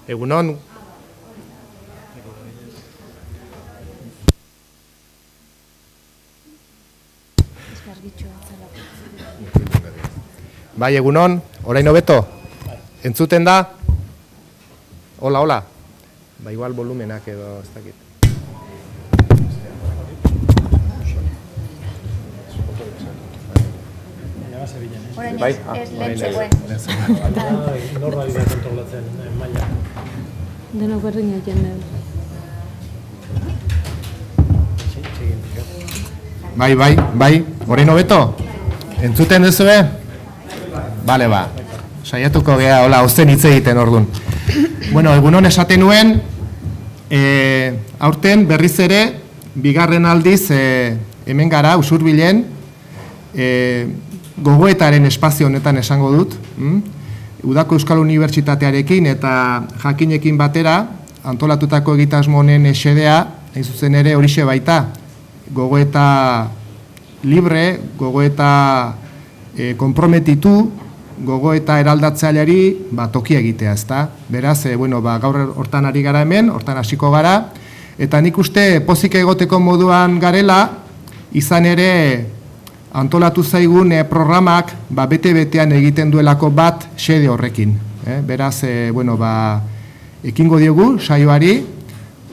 Egunon. Bai, egunon, orain hobeto? Entzuten da? Hola, hola. Ba, igual volumenak edo ez dakit. Orain ez lehentzekoen. Norra dira kontrolatzen maila. Denok berdinak jende. Bai, orain hobeto? Entzuten duzue? Bale, ba. Saiatuko gea, hola, ozen hitz egiten ordun. Bueno, egunon esaten nuen, aurten berriz ere, bigarren aldiz, hemen gara, Usurbilen, gogoetaren espazio honetan esango dut, Udako Euskal Unibertsitatearekin eta jakinekin batera, antolatutako egitasmo honen xedea, hain zuzen ere horixe baita, gogoeta libre, gogoeta konprometitu, gogoeta eraldatzaileari tokia egitea, ezta? Beraz, gaur hortan ari gara hemen, hortan hasiko gara, eta nik uste pozik egoteko moduan garela, izan ere antolatu zaigun programak bete-betean egiten duelako bat xede horrekin. Beraz, ekingo diogu saioari,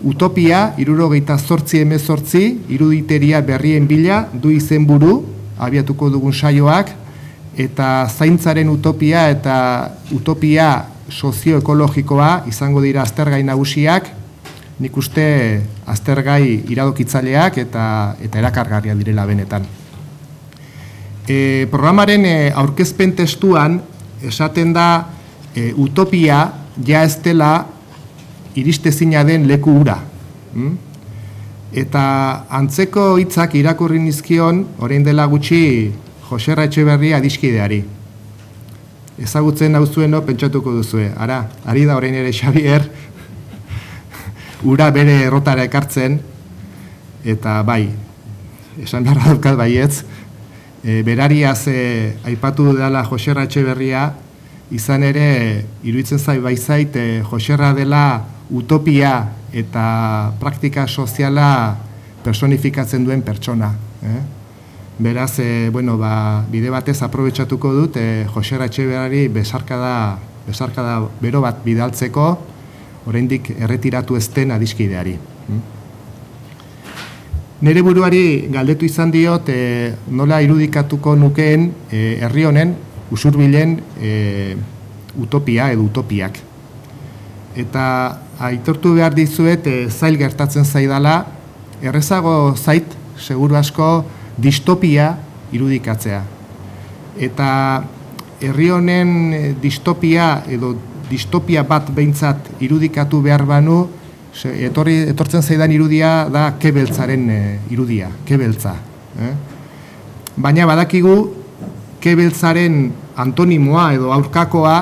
Utopia, 78-18, iruditeria berrien bila, du izenburu, abiatuko dugun saioak, eta zaintzaren utopia eta utopia sozioekologikoa izango dira aztergai nagusiak, nik uste aztergai iradokitzaileak eta erakargarria direla benetan. Programaren aurkezpen testuan esaten da utopia ja ez dela iristezina den leku hura. Eta antzeko hitzak irakurri nizkion, orain dela gutxi, Jose Etxeberria adiskideari. Ezagutzen nauzueno pentsatuko duzue. Ari da orain ere Xabier, ura bere errotara ekartzen, eta bai, esan beharra daukat baietz, berariaz aipatu dela Jose Etxeberria, izan ere, iruditzen baizait, Joserra dela utopia eta praktika soziala personifikatzen duen pertsona. Beraz, bide batez aprobetxatuko dut Jose Etxeberriari besarkada bero bat bidaltzeko, oraindik erretiratu ez den adiskideari. Nere buruari galdetu izan diot nola irudikatuko nukeen herri honen, Usurbilen utopia edo utopiak. Eta aitortu behar dizuet zail gertatzen zaidala, errezago zait, seguru asko, distopia irudikatzea. Eta herri honen distopia edo distopia bat behintzat irudikatu behar banu, etortzen zaidan irudia da Kebeltzaren irudia, Kebeltza. Baina badakigu Kebeltzaren antonimoa edo aurkakoa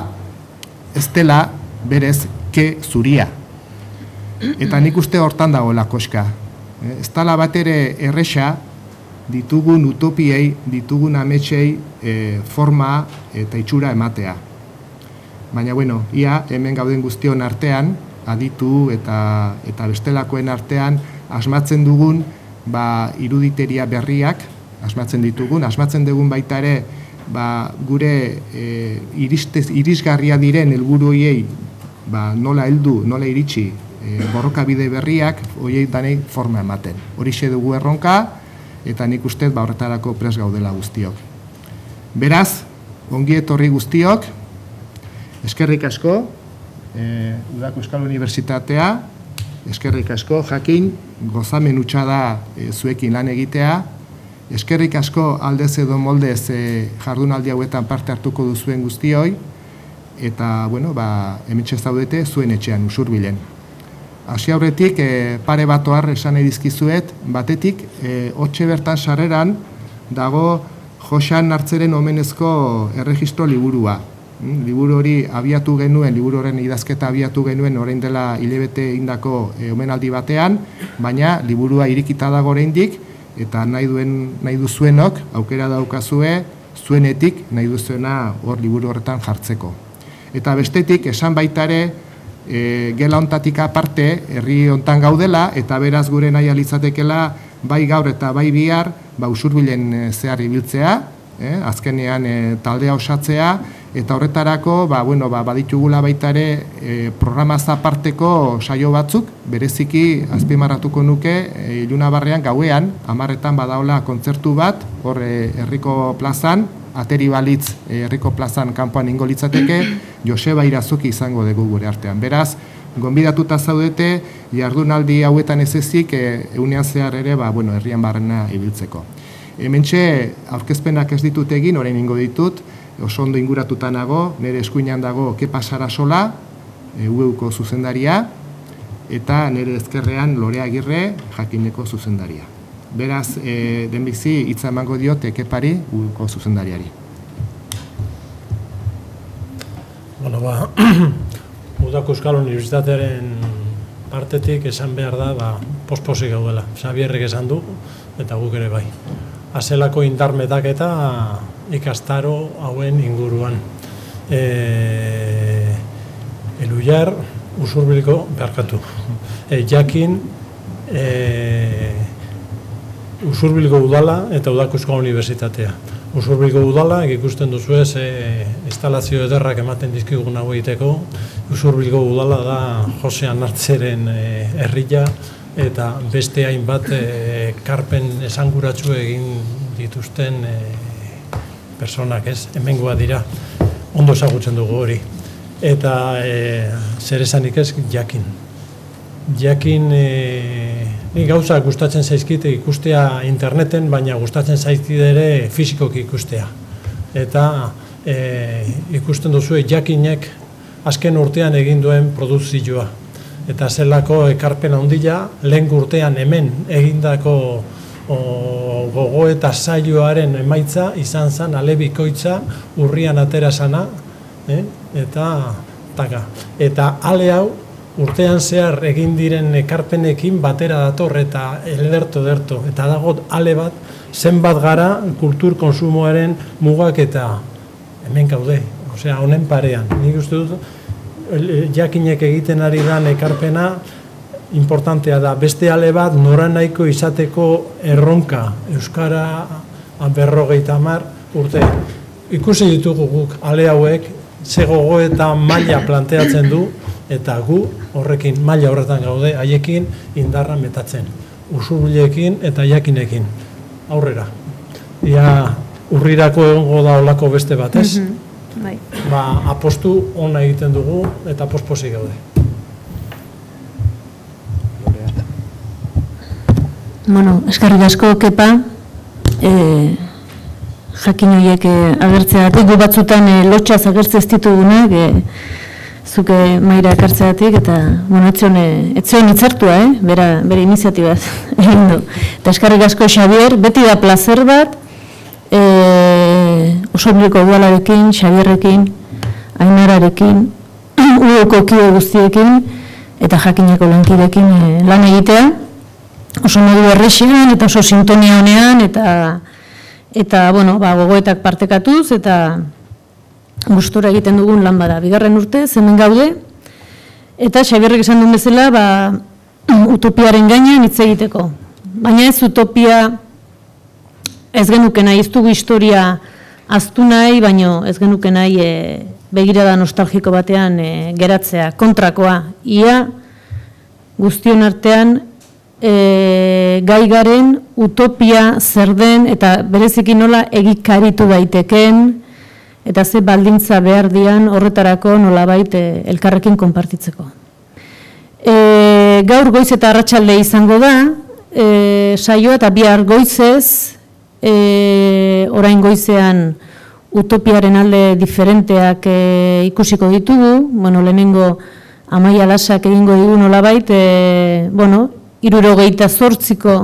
ez dela berez ke zuria. Eta nik uste hortan dagoela koska. Ez dela bat ere erresa ditugun utopiei, ditugun ametsei forma eta itxura ematea. Baina, ia hemen gauden guztion artean, aditu eta bestelakoen artean, asmatzen dugun iruditeria berriak, asmatzen dugun baita ere, gure irisgarria diren helburu horiei nola heldu, nola iritsi borrokabide berriak, horiei danei forma ematen. Horixe dugu erronka, eta nik uste horretarako prest gaudela guztiok. Beraz, ongi etorri guztiok, eskerrik asko, Udako Euskal Unibertsitatea, eskerrik asko, jakin, gozamen hutsa da zuekin lan egitea, eskerrik asko aldez edo moldez jardunaldi hauetan parte hartuko duzuen guztioi, eta, hementxe zaudete zuen etxean, Usurbilen. Hasi aurretik, pare bat ohar esan edizkizuet, batetik, hotxe bertan sarreran dago Joxan Nartzeren omenezko erregistro liburua. Liburu hori abiatu genuen, liburu horren idazketa abiatu genuen orain dela hilabete indako omenaldi batean, baina liburua irikita dago oraindik, eta nahi duzuenok, aukera daukazue, zuenetik nahi duzuena hor liburu horretan jartzeko. Eta bestetik, esan baita ere, gela hontatik aparte herri hontan gaudela, eta beraz gure nahi alitzatekela bai gaur eta bai bihar usurbilen zehar ibiltzea, azkenean taldea osatzea, eta horretarako baditugula baita ere programaz aparteko saio batzuk, bereziki azpimarratuko nuke Ilunabarrean gauean, 10:00 badaola kontzertu bat, hor herriko plazan, ateri balitz herriko plazan kanpoan ingo litzateke, Joseba Irazoki izango dugu gure artean. Beraz, gonbidatuta zaudete, jardunaldi hauetan ez ezik, egunean zehar ere, herrian barrena ibiltzeko. Hementxe, aurkezpenak ez ditut egin, orain ingo ditut, oso ondo inguratuta nago, nire eskuinean dago Kepa Sarasola, UEUko zuzendaria, eta nire ezkerrean Lorea Agirre, Jakineko zuzendaria. Beraz, denbizi hitza emango diote Kepari, UEUko zuzendariari. Udako Euskal Unibertsitatearen partetik esan behar da, pospozik gaudela. Xabierrek esan du, eta guk ere bai. Azelako indarmetak eta ikastaro hauen inguruan. Eluyar, Usurbilgo, beharkatu. Jakin, Usurbilgo udala eta Udako Euskal Unibertsitatea. Usurbilgo udala, ikusten duzu ez, instalazio ederrak ematen dizkigun hau egiteko. Usurbilgo udala da Jose Anartzeren herria, eta beste hainbat karpen esanguratsu egin dituzten personak, ez? Hemengoa dira, ondo ezagutzen dugu hori. Eta zer esanik ez, Jakin. Jakin, ni gauza gustatzen zaizkite ikustea interneten, baina gustatzen zaizkite ere fisikoki ikustea. Eta ikusten duzu Jakinek azken urtean egin duen produzioa. Eta zelako ekarpen handia, lehen urtean hemen egindako gogo eta saioaren emaitza izan zen alebikoitza urrian atera sana, eta ale hau urtean zehar egin diren ekarpenekin batera dator eta ederto, eta dago ale bat zenbat gara kultur konsumoaren mugak eta hemen gaude, osea honen parean. Nik uste dut Jakinek egiten ari dan ekarpena importantea da. Beste ale bat noranahiko izateko erronka Euskara 50 urte. Ikusi ditugu guk ale hauek ze gogo eta maila planteatzen du, eta gu horrekin maila horretan gaude, haiekin indarra metatzen. Usurbilekin eta Jakinekin. Aurrera. Ia urrirako egongo da olako beste bat, ez? Apostu ona egiten dugu eta pospozik gaude. Eskerrik asko, Kepa. Jakin horiek agertzeagatik, gu batzutan lotxaz agertze ez ditugunak, zuke maira ekartzeagatik, eta etzion hitzartua, bere iniziatibaz egin du. Eta eskerrik asko, Xabier, beti da plazer bat, Usurbiliko udalarekin, Xabierrekin, Ainararekin, UEUko kide guztiekin, eta Jakineko lankidekin lan egitea. Oso modu errexian eta oso sintonia honean, eta gogoetak partekatuz, eta gustora egiten dugun lan bada. Bigarren urte, hemen gaude, eta Xabierrek esan duen bezala, utopiaren gainean hitz egiteko. Baina ez utopia ez genuke nahi, ez dugu historia aztu nahi, baina ez genuke nahi begirada nostalgiko batean geratzea, kontrakoa. Ia guztion artean gai garen utopia zer den eta bereziki nola egikaritu daiteken eta ze baldintza behar dian horretarako nolabait elkarrekin konpartitzeko. Gaur goiz eta arratsalde izango da, saioa eta bihar goizez, orain goizean utopiaren alde diferenteak ikusiko ditugu, lehenengo Amaia Lasak egingo digu nolabait, 78ko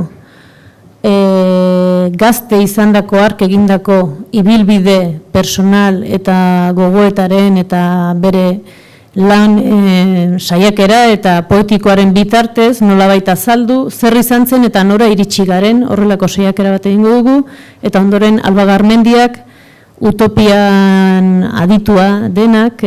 gazte izandako ark egindako ibilbide personal eta gogoetaren eta bere lan saiakera eta poetikoaren bitartez nolabait azaldu, zer izan zen eta nora iritsi garen horrelako saiakera bat egingo dugu, eta ondoren Alba Garmendiak utopian aditua denak,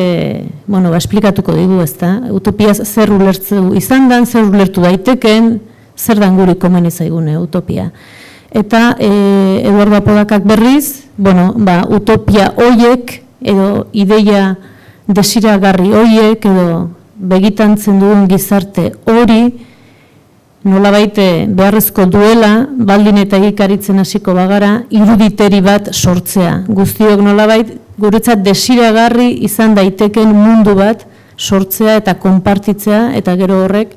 esplikatuko digu, ezta? Utopiaz zer ulertzu izan dan, zer ulertu daiteken, zer dan guri komeni zaigune utopia. Eta Eduardo Apodakak berriz, utopia hoiek, edo ideia desiragarri hoiek, edo begitantzen dugun gizarte hori, nolabait beharrezko duela, baldin eta egikaritzen hasiko bagara, iruditeri bat sortzea. Guztiok nolabait, guretzat desiragarri izan daiteken mundu bat sortzea eta konpartitzea, eta gero horrek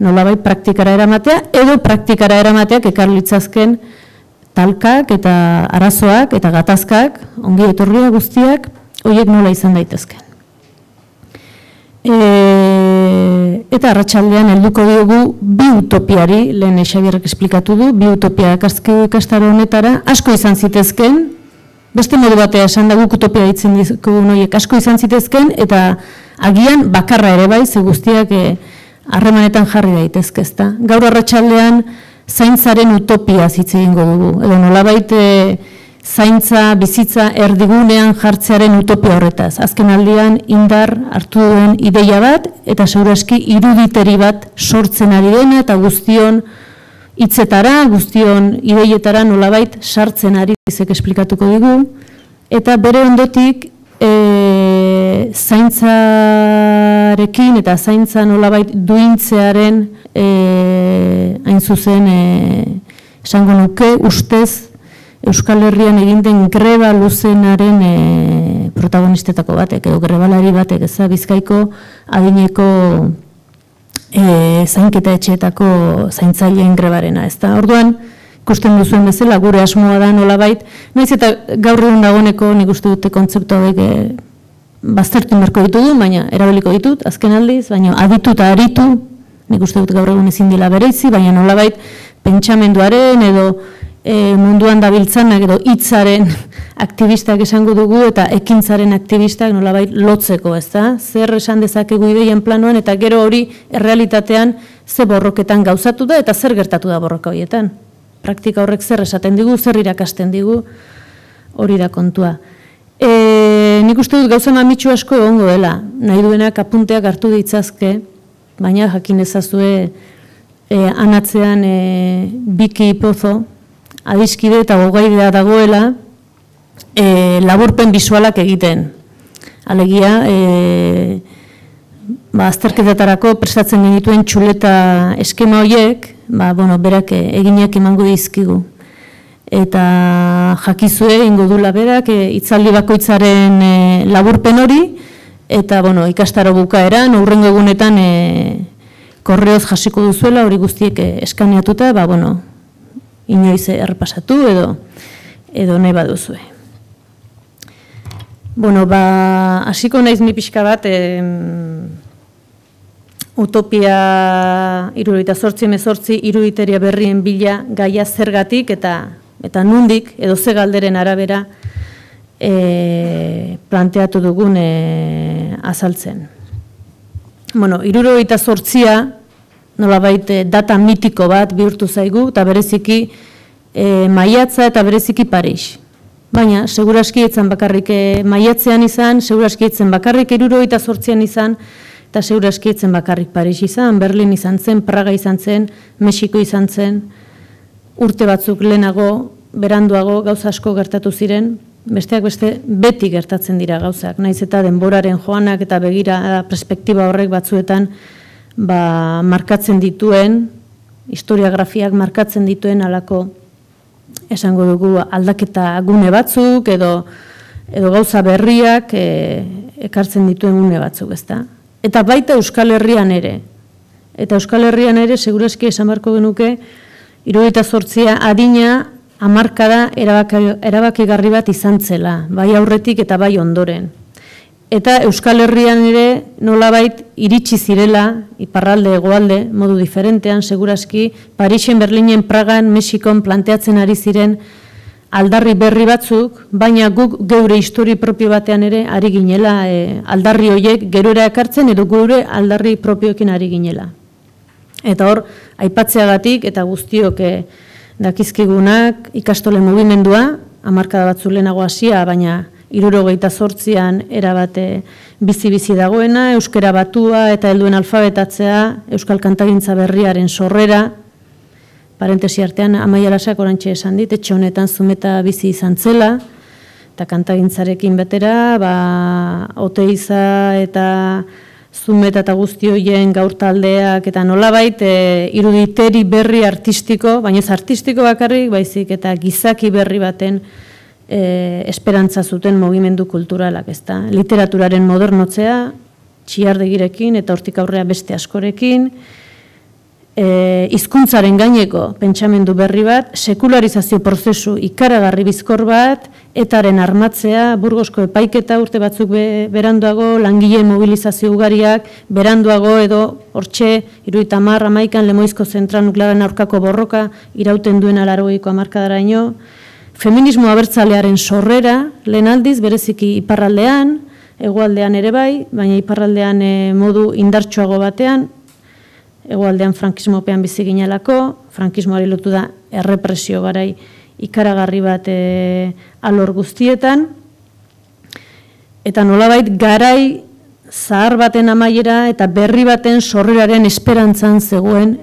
nolabait praktikara eramatea, edo praktikara eramateak ekarlitzazken talkak eta arazoak eta gatazkak, ongi etorria guztiak, horiek nola izan daitezken. Eta arratsaldean helduko diogu bi utopiari, lehen Xabierrek esplikatu du, bi utopia ikastaro honetara, asko izan zitezken, beste modu batea esan da guk utopia ditzen dizkugun horiek asko izan zitezken, eta agian bakarra ere bai, ze guztiak harremanetan jarri daitezke, ezta. Gaur arratsaldean zaintzaren utopia hitz egingo dugu, edo nolabait zaintza, bizitza erdigunean jartzearen utopia horretaz. Azken aldian indar hartu duen ideia bat, eta segurazki iruditeri bat sortzen ari dena, eta guztion hitzetara, guztion ideietara nolabait sartzen ari dizek esplikatuko digu, eta bere ondotik zaintzarekin eta zaintza nolabait duintzearen hain zuzen esango nuke ustez Euskal Herrian egin den greba luzenaren protagonistetako batek, edo grebalari batek, ez da, Bizkaiko adineko zainketa etxeetako zaintzaileen grebarena, ez da. Orduan, ikusten duzuen bezala, gure asmoa da nolabait, naiz eta gaur egun dagoeneko nik uste dute kontzeptu hauek baztertu beharko ditugu, baina erabiliko ditut, azken aldiz, baina aditu eta aritu, nik uste dut gaur egun ezin dela bereizi, baina nolabait pentsamenduaren edo munduan dabiltzanak edo hitzaren aktivistak esango dugu eta ekintzaren aktivistak nolabait lotzeko, ez da? Zer esan dezakegu ideien planoan eta gero hori errealitatean ze borroketan gauzatu da eta zer gertatu da borroka horietan. Praktika horrek zer esaten digu, zer irakasten digu, hori da kontua. Nik uste dut gauza mamitsu asko egongo dela, nahi duenak apunteak hartu ditzazke, baina jakin ezazue anatzean Biki Pozo, adiskide eta gogaidea dagoela laburpen bisualak egiten. Alegia, azterketetarako prestatzen genituen txuleta eskema horiek, berak eginak emango dizkigu. Eta jakizue ingo dula berak hitzaldi bakoitzaren laburpen hori, eta ikastaro bukaeran, hurrengo egunetan korreoz jasiko duzuela, hori guztiek eskaneatuta, inoiz errepasatu edo nahi baduzue. Hasiko naiz ni pixka bat utopia 78-18 iruditeria berrien bila gaia zergatik eta nundik edo ze galderen arabera planteatu dugun azaltzen. 78a nolabait data mitiko bat bihurtu zaigu, eta bereziki maiatza eta bereziki Paris. Baina, seguraski etzen bakarrik maiatzean izan, seguraski etzen bakarrik 78an izan, eta seguraski etzen bakarrik Paris izan, Berlin izan zen, Praga izan zen, Mexiko izan zen, urte batzuk lehenago, beranduago gauza asko gertatu ziren, besteak beste beti gertatzen dira gauzak, naiz eta denboraren joanak eta begira perspektiba horrek batzuetan markatzen dituen, historiografiak markatzen dituen alako esango dugu aldaketa gune batzuk edo gauza berriak ekartzen dituen gune batzuk, ezta? Eta baita Euskal Herrian ere. Eta Euskal Herrian ere segurazki esan beharko genuke 78a adina hamarkada erabakigarri bat izan zela, bai aurretik eta bai ondoren. Eta Euskal Herrian ere nolabait iritsi zirela, iparralde, hegoalde, modu diferentean, segurazki, Parisen, Berlinen, Pragan, Mexikon planteatzen ari ziren aldarri berri batzuk, baina guk geure histori propio batean ere ari ginela, aldarri horiek gerora ekartzen edo geure aldarri propioekin ari ginela. Eta hor, aipatzeagatik eta guztiok dakizkigunak ikastole mugimendua, hamarkada batzu lehenago hasia, baina 68an erabate bizi-bizi dagoena, euskera batua eta helduen alfabetatzea, euskal kantagintza berriaren sorrera, parentesi artean, Amaia Lasak orantxe esan dit, etxe honetan Zumeta bizi izan zela, eta kantagintzarekin betera, Oteiza eta Zumeta eta guzti horien gaur taldeak, eta nolabait iruditeri berri artistiko, baina ez artistiko bakarrik, baizik eta gizaki berri baten esperantza zuten mugimendu kulturalak, ezta. Literaturaren modernotzea, txiardegirekin eta hortik aurrea beste askorekin, hizkuntzaren gaineko pentsamendu berri bat, sekularizazio prozesu ikaragarri bizkor bat, etaren armatzea, Burgosko epaiketa urte batzuk beranduago, langileen mobilizazio ugariak, beranduago edo hortxe, 70-an Lemoizko zentral nuklearren aurkako borroka, irauten duena 80ko hamarkadaraino, feminismo abertzalearen sorrera, lehen aldiz, bereziki iparraldean, hegoaldean ere bai, baina iparraldean modu indartsuago batean, hegoaldean frankismopean bizi ginelako, frankismoari lotu da errepresio garai ikaragarri bat alor guztietan, eta nolabait garai zahar baten amaiera eta berri baten sorreraren esperantzan zegoen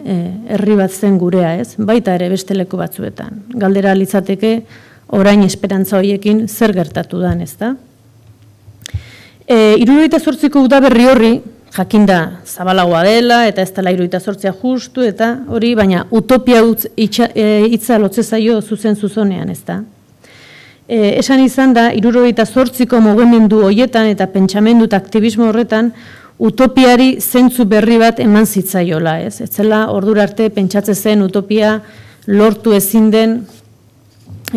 herri bat zen gurea, ez? Baita ere beste leku batzuetan. Galdera litzateke orain esperantza horiekin zer gertatu dan, ezta? 78ko udaberri horri, jakinda zabalagoa dela, eta ez dela 78a justu, eta hori, baina utopia hitza lotze zaio zuzenean, ezta? Esan izan da, 78ko mugimendu horietan eta pentsamendu eta aktivismo horretan utopiari zentzu berri bat eman zitzaiola, ez? Ez zela ordura arte pentsatze zen utopia lortu ezin den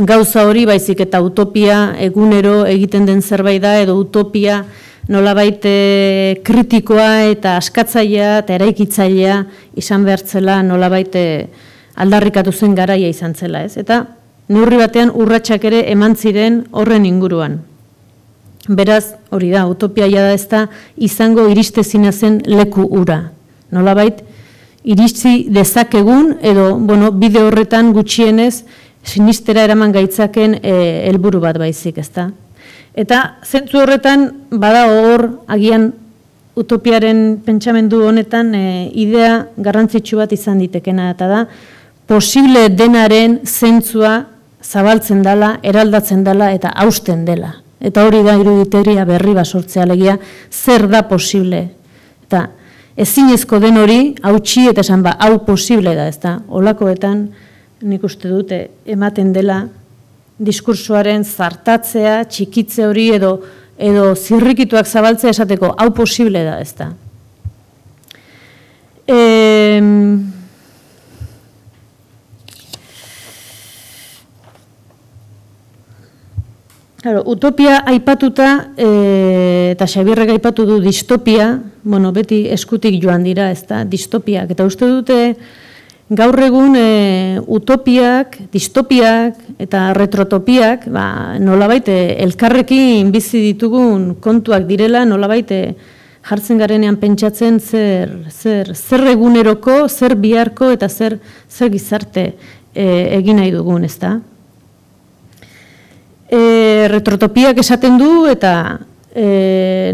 gauza hori, baizik eta utopia egunero egiten den zerbait da, edo utopia nolabait kritikoa eta askatzailea eta eraikitzailea izan behartzela nolabait aldarrikatu zen garaia izan zela, ez? Eta neurri batean urratsak ere eman ziren horren inguruan. Beraz, hori da, utopiaia da ez da izango iristezina zen leku ura. Nolabait, iritzi dezakegun edo, bide horretan gutxienez sinistera eraman gaitzaken helburu bat baizik, ezta? Eta zentzu horretan bada hor agian utopiaren pentsamendu honetan idea garrantzitsu bat izan ditekena, eta da posible denaren zentzua zabaltzen dela, eraldatzen dela eta hausten dela. Eta hori da iruditeria berri bat sortzea alegia, zer da posible. Eta ezinezko den hori, hautsi eta esan hau posible da, ezta? Holakoetan nik uste dute ematen dela diskursoaren zartatzea, txikitze hori edo zirrikituak zabaltzea esateko hau posible da, ezta? Utopia aipatuta, eta Xabierrek aipatu du distopia, beti eskutik joan dira, ezta, distopiak. Eta uste dute gaur egun utopiak, distopiak eta retrotopiak nolabait elkarrekin bizi ditugun kontuak direla, nolabait jartzen garenean pentsatzen zer eguneroko, zer biharko eta zer gizarte egin nahi dugun, ezta? Retrotopiak esaten du eta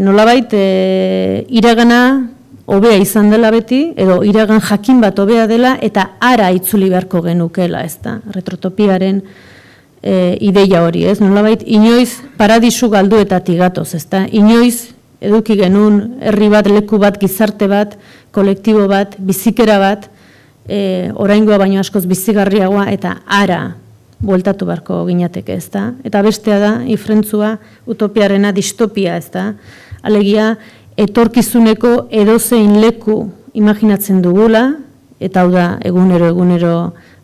nolabait iragana hobea izan dela beti, edo iragan jakin bat hobea dela, eta ara itzuli beharko genukela, ezta? Retrotopiaren ideia hori, ez? Nolabait, inoiz paradisu galduetatik gatoz, ezta? Inoiz eduki genuen herri bat, leku bat, gizarte bat, kolektibo bat, bizikera bat, oraingoa baino askoz bizigarriagoa, eta ara bueltatu beharko ginateke, ezta? Eta bestea da, ifrentzua, utopiarena distopia, ezta? Alegia, etorkizuneko edozein leku imaginatzen dugula, eta hau da egunero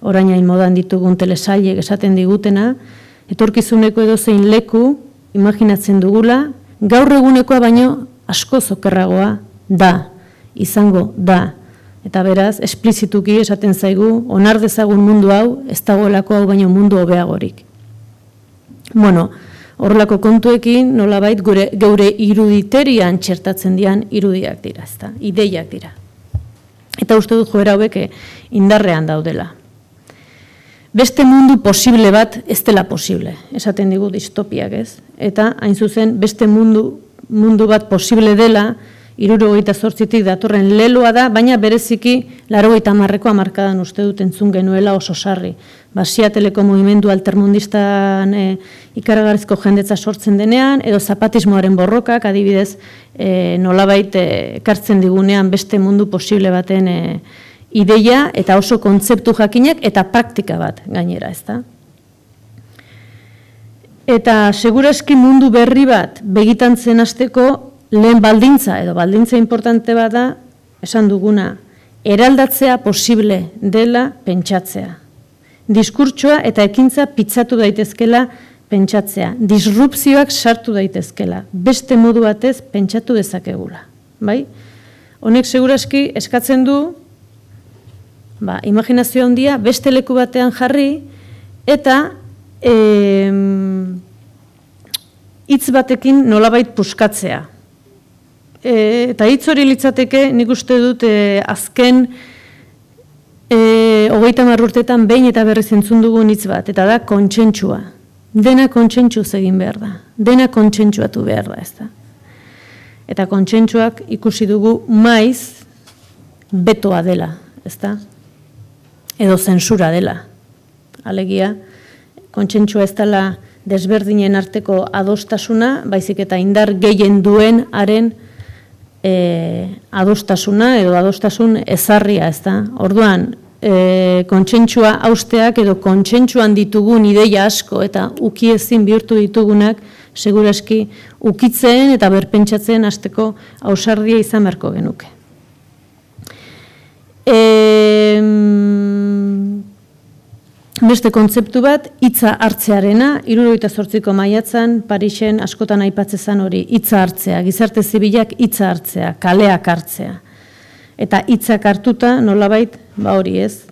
orainain modan ditugun telesailek esaten digutena, etorkizuneko edozein leku imaginatzen dugula, gaur egunekoa baino asko okerragoa da, izango da. Eta beraz, esplizituki esaten zaigu, onar dezagun mundu hau, ez dagoelako hau baino mundu hobeagorik. Horrelako kontuekin, nolabait, geure iruditerian txertatzen dian irudiak dira, ezta, ideiak dira. Eta uste dut joera hauek indarrean daudela. beste mundu posible bat ez dela posible, esaten digu distopiak, ez? Eta, hain zuzen, beste mundu bat posible dela, 78tik datorren leloa da, baina bereziki 80ko hamarkadan uste dut entzun genuela oso sarri. Siateleko mugimendu altermundistan ikaragarrizko jendetza sortzen denean, edo zapatismoaren borrokak, adibidez, nolabait ekartzen digunean beste mundu posible baten ideia, eta oso kontzeptu jakinak, eta praktika bat gainera, ezta? Eta segurazki mundu berri bat begitan zen hasteko lehen baldintza, edo baldintza importante bat da, esan duguna, eraldatzea posible dela pentsatzea. Diskurtsoa eta ekintza pitzatu daitezkela pentsatzea. Disrupzioak sartu daitezkela. Beste modu batez pentsatu dezakegula. Bai? Honek segurazki eskatzen du, imaginazio handia beste leku batean jarri, eta hitz batekin nolabait puskatzea. Eta hitz hori litzateke, nik uste dut azken 30 urteetan behin eta berriz entzun dugun hitz bat, eta da kontsentsua. Dena kontsentsuaz egin behar da. Dena kontsentsuatu behar da, ez da. Eta kontsentsuak ikusi dugu maiz betoa dela, ez da. Edo zentsura dela. Alegia, kontsentsua ez dela desberdinen arteko adostasuna, baizik eta indar gehien duen haren adostasuna edo adostasun ezarria, ez da. Orduan, kontsentsua hausteak edo kontsentsuan ditugun ideia asko eta ukiezin bihurtu ditugunak seguraski ukitzen eta berpentsatzen hasteko ausardia izan beharko genuke. Beste kontzeptu bat, hitza hartzearena, 78ko maiatzan, Parisen askotan aipatzen hori, hitza hartzea, gizarte zibilak hitza hartzea, kaleak hartzea. Eta hitzak hartuta, nolabait, hori ez,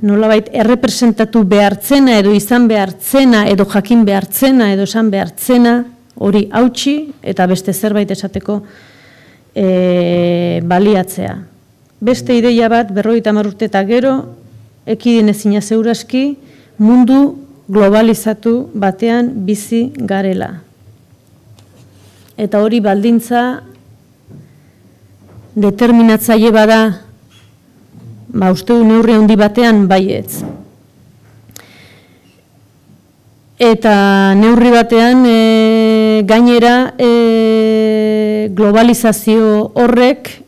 nolabait errepresentatu behartzena edo izan behartzena edo jakin behartzena edo esan behartzena hori hautsi eta beste zerbait esateko baliatzea. Beste ideia bat, 50 urte eta gero, ekidinezina segurazki, mundu globalizatu batean bizi garela. Eta hori baldintza determinatzaile bada, uste du neurri handi batean baietz. Eta neurri batean gainera globalizazio horrek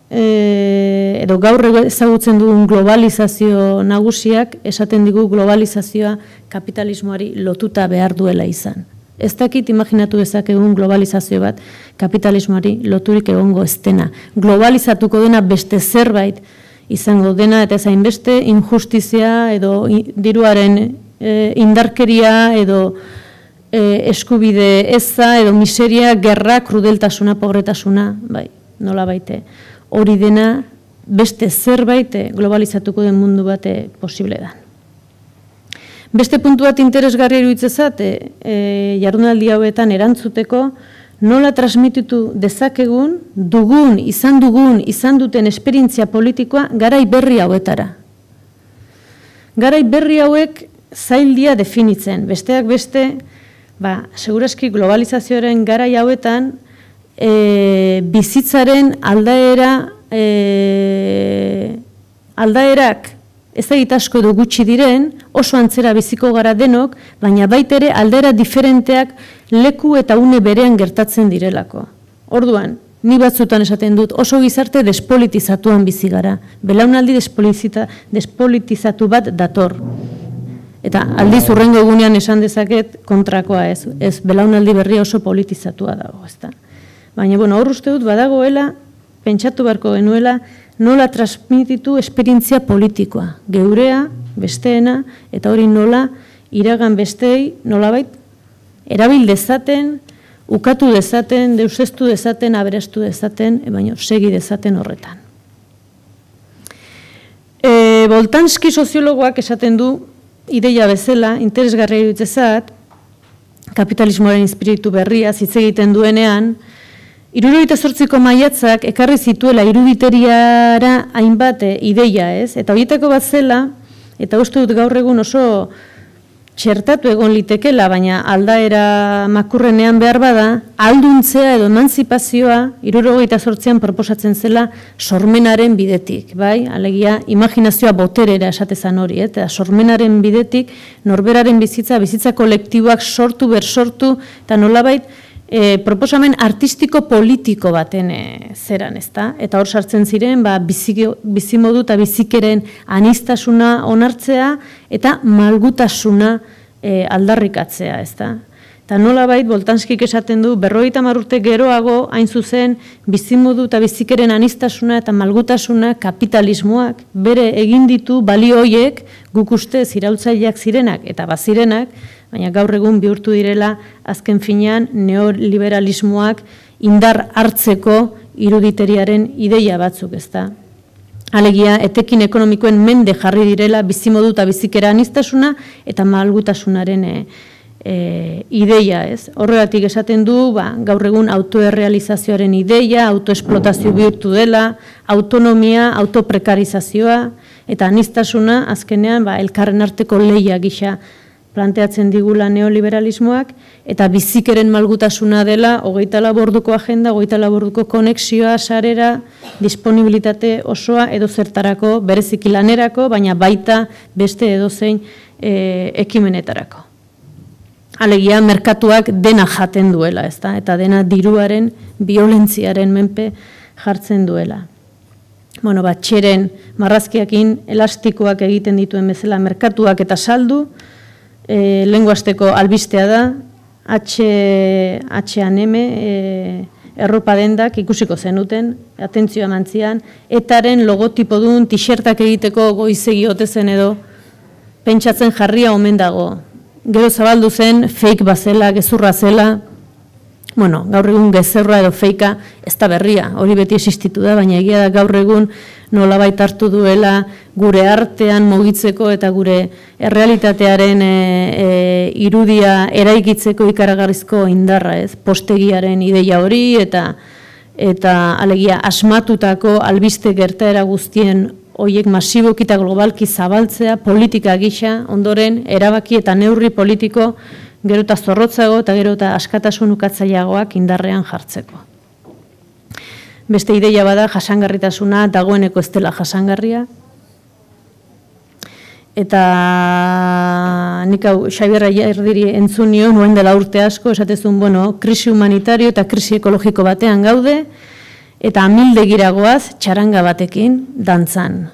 edo gaur ezagutzen dugun globalizazio nagusiak esaten digu globalizazioa kapitalismoari lotuta behar duela izan. Ez dakit imaginatu dezakegun globalizazio bat kapitalismoari loturik egongo ez dena. Globalizatuko dena beste zerbait izango dena eta zain beste injustizia edo diruaren indarkeria edo eskubide eza edo miseria, gerra, krudeltasuna, pobretasuna, nola baite. Hori dena beste zerbait globalizatuko den mundu bate posible da. Beste puntu bat interesgarria iruditzezat, jardunaldi hauetan erantzuteko, nola transmititu dezakegun, izan duten esperientzia politikoa garai berri hauetara. Garai berri hauek zaildia definitzen, besteak beste, segurazki globalizazioaren garai hauetan, bizitzaren aldaerak ezagit asko edo gutxi diren, oso antzera biziko gara denok, baina baitere aldaera diferenteak leku eta une berean gertatzen direlako. Orduan, ni batzutan esaten dut, oso gizarte despolitizatuan bizi gara, belaunaldi despolitizatu bat dator. Eta aldiz hurrengo egunean esan dezaket kontrakoa ez belaunaldi berria oso politizatua dago, ezta. Baina, hor uste dut badagoela, pentsatu beharko genuela, nola transmititu esperientzia politikoa. Geurea, besteena, eta hori nola iragan bestei, nolabait, erabil dezaten, ukatu dezaten, deuseztu dezaten, aberastu dezaten, baina segi dezaten horretan. Boltanski soziologoak esaten du, ideia bezala, interesgarria iruditzezat, kapitalismoaren espiritu berria, hitz egiten duenean, 78ko maiatzak ekarri zituela iruditeriara hainbat ideia, ez? Eta horietako bat zela, Eta uste dut gaur egun oso txertatu egon litekela, baina aldaera makurrenean behar bada, alduntzea edo emantzipazioa 78an proposatzen zela sormenaren bidetik, bai? Alegia, imaginazioa boterera esatezan hori, eta sormenaren bidetik norberaren bizitza kolektiboak sortu, bersortu, eta nolabait, proposamen artistiko-politiko baten zeran, ezta? Eta hor sartzen ziren, bizimodu eta bizikeren anistasuna onartzea eta malgutasuna aldarrikatzea, ezta? Eta nolabait, Boltanskik esaten du, 50 urte geroago, hain zuzen, bizimodu eta bizikeren anistasuna eta malgutasuna kapitalismoak bere egin ditu balio hoiek guk ustez iraultzaileak zirenak eta bazirenak, baina gaur egun bihurtu direla azken finean neoliberalismoak indar hartzeko iruditeriaren ideia batzuk, ezta? Alegia, etekin ekonomikoen mende jarri direla bizimodu eta bizikera anistasuna eta malgutasunaren ideia, ez? Horregatik esaten du, gaur egun autoerrealizazioaren ideia, autoesplotazio bihurtu dela, autonomia, autoprekarizazioa eta anistasuna azkenean elkarren arteko lehia gisa planteatzen digula neoliberalismoak, eta bizikeren malgutasuna dela 24 orduko agenda, 24 orduko konexioa, sarera, disponibilitate osoa edo zertarako, bereziki lanerako, baina baita beste edozein ekimenetarako. Alegia, merkatuak dena jaten duela, ezta? Eta dena diruaren, biolentziaren menpe jartzen duela. Bueno, txeren marrazkiakin elastikoak egiten dituen bezala merkatuak eta saldu, lenguasteko albistea da, H&M, erropa dendak ikusiko zenuten, atentzioa mantzian, etaren logotipo duen t-shirtak egiteko goizegi otezen edo, pentsatzen jarria omen dago. Gero zabaldu zen, fake bazela, gezurra zela, bueno, gaur egun gezurra edo feika ez da berria, hori beti existitu da, baina egia da gaur egun nolabait hartu duela gure artean mugitzeko eta gure errealitatearen irudia eraikitzeko ikaragarrizko indarra, ez? Postegiaren ideia hori eta alegia asmatutako albiste gertaera guztien horiek masiboki eta globalki zabaltzea, politika gisa, ondoren erabaki eta neurri politiko gero eta zorrotzago eta gero eta askatasun ukatzaileagoak indarrean jartzeko. Beste ideia bada jasangarritasuna dagoeneko ez dela jasangarria. Eta nik hau Xabier Ayerdiri entzun nion, nuen dela urte asko, esatezun, krisi humanitario eta krisi ekologiko batean gaude, eta amildegiragoaz txaranga batekin dantzan.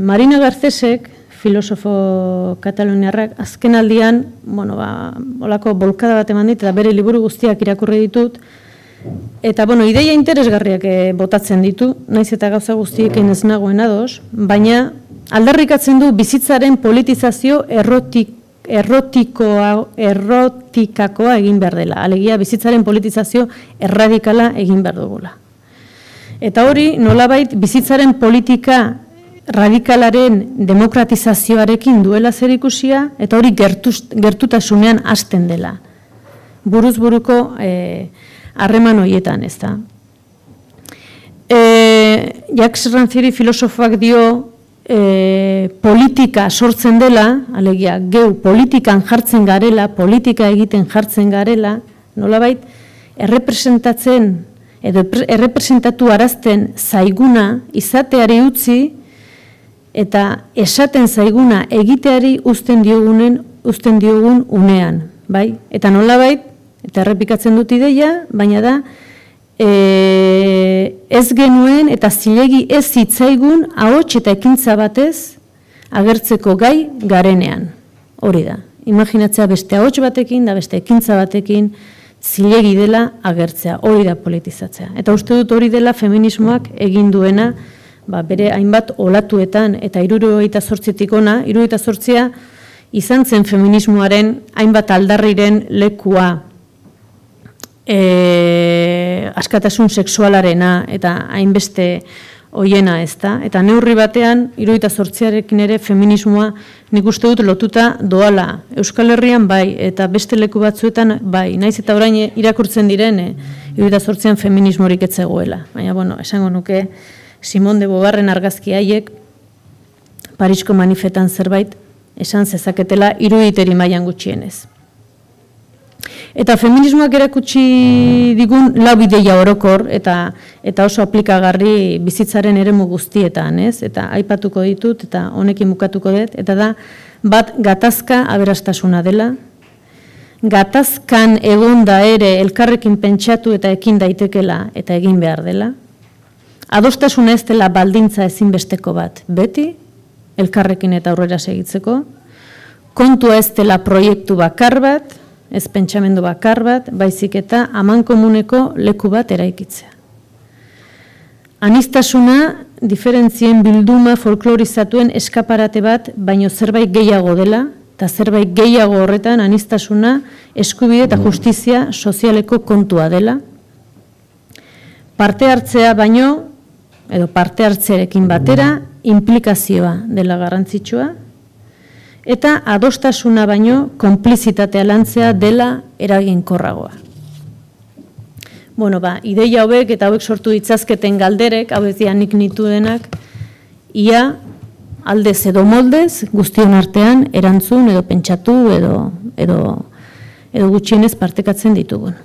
Marina Garcesek, filosofo kataluniarrak, azken aldian, olako bolkada bat eman dit, eta bere liburu guztiak irakurri ditut, eta, ideia interesgarriak botatzen ditu, naiz eta gauza guztiekin ez nagoen ados, baina aldarrikatzen du bizitzaren politizazio errotikakoa egin behar dela, alegia bizitzaren politizazio erradikala egin behar dugula. Eta hori, nolabait, bizitzaren politika radikalaren demokratizazioarekin duela zerikusia, eta hori gertutasunean hasten dela. Buruz buruko harreman horietan, ez da. Jacques Rancière filosofoak dio politika sortzen dela, alegia, geu politikan jartzen garela, politika egiten jartzen garela, nolabait, errepresentatzen edo errepresentatu arazten zaiguna izateari utzi eta esaten zaiguna egiteari uzten diogun unean, bai? Eta nolabait, eta errepikatzen dut ideia, baina da ez genuen eta zilegi ez zitzaigun ahots eta ekintza batez agertzeko gai garenean. Hori da. Imaginatzea beste ahots batekin da beste ekintza batekin zilegi dela agertzea, hori da politizatzea. Eta uste dut hori dela feminismoak egin duena, bere hainbat olatuetan, eta 78tik ona, 78a izan zen feminismoaren hainbat aldarriren lekua, askatasun sexualarena, eta hainbeste hoiena ez da. Eta neurri batean, 78arekin ere feminismoa nik uste dut lotuta doala. Euskal Herrian bai, eta beste leku batzuetan bai. Naiz eta orain irakurtzen diren, 78an feminismorik ez zegoela. Baina, bueno, esango nuke Simone de Beauvoirren argazki haiek Parisko manifetan zerbait esan zezaketela iruditeri mailan gutxienez. Eta feminismoak erakutsi digun lau ideia orokor eta oso aplikagarri bizitzaren eremu guztietan, ez? Eta aipatuko ditut eta honekin bukatuko dut, eta da bat gatazka aberastasuna dela. Gatazkan egonda ere elkarrekin pentsatu eta ekin daitekela eta egin behar dela. Adostasuna ez dela baldintza ezinbesteko bat, beti elkarrekin eta aurrera segitzeko. Kontua ez dela proiektu bakar bat, ez pentsamendu bakar bat, baizik eta amankomuneko leku bat eraikitzea. Aniztasuna diferentzien bilduma folklorizatuen eskaparate bat, baino zerbait gehiago dela, eta zerbait gehiago horretan aniztasuna eskubide eta justizia sozialeko kontua dela. Parte hartzea baino, edo parte hartzearekin batera, implikazioa dela garrantzitsua, eta adostasuna baino konplizitatea lantzea dela eraginkorragoa. Bueno, ideia hauek eta hauek sortu ditzazketen galderek, hau ez nik nituenak, ia aldez edo moldez guztion artean erantzun edo pentsatu edo gutxienez partekatzen ditugun.